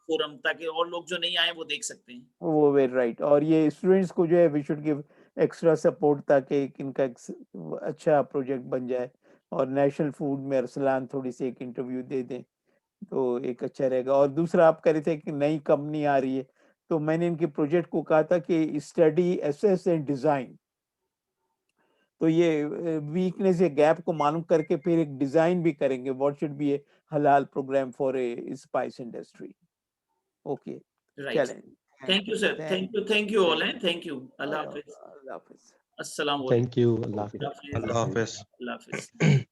forum ताकि और लोग जो नहीं आए वो देख सकते हैं। वो वेरी राइट। और ये स्टूडेंट्स को जो है we should give extra support ताकि इनका अच्छा प्रोजेक्ट बन जाए, और नेशनल फूड में अरसलान थोड़ी सी एक इंटरव्यू दे दें तो एक अच्छा रहेगा। और दूसरा आप कह रहे थे कि नई कंपनी आ रही है, तो मैंने इनके प्रोजेक्ट को कहा था कि स्टडी, एसेस एंड डिजाइन, तो ये वीकनेस या गैप को मालूम करके फिर एक डिजाइन भी करेंगे what should be a halal program for a spice industry. Okay चलें, thank you sir, thank you all, thank you. अल्लाह हाफिज। अल्लाह हाफिज। अस्सलाम वालेकुम। Thank you. अल्लाह हाफिज। अल्लाह हाफिज। अल्लाह हाफिज।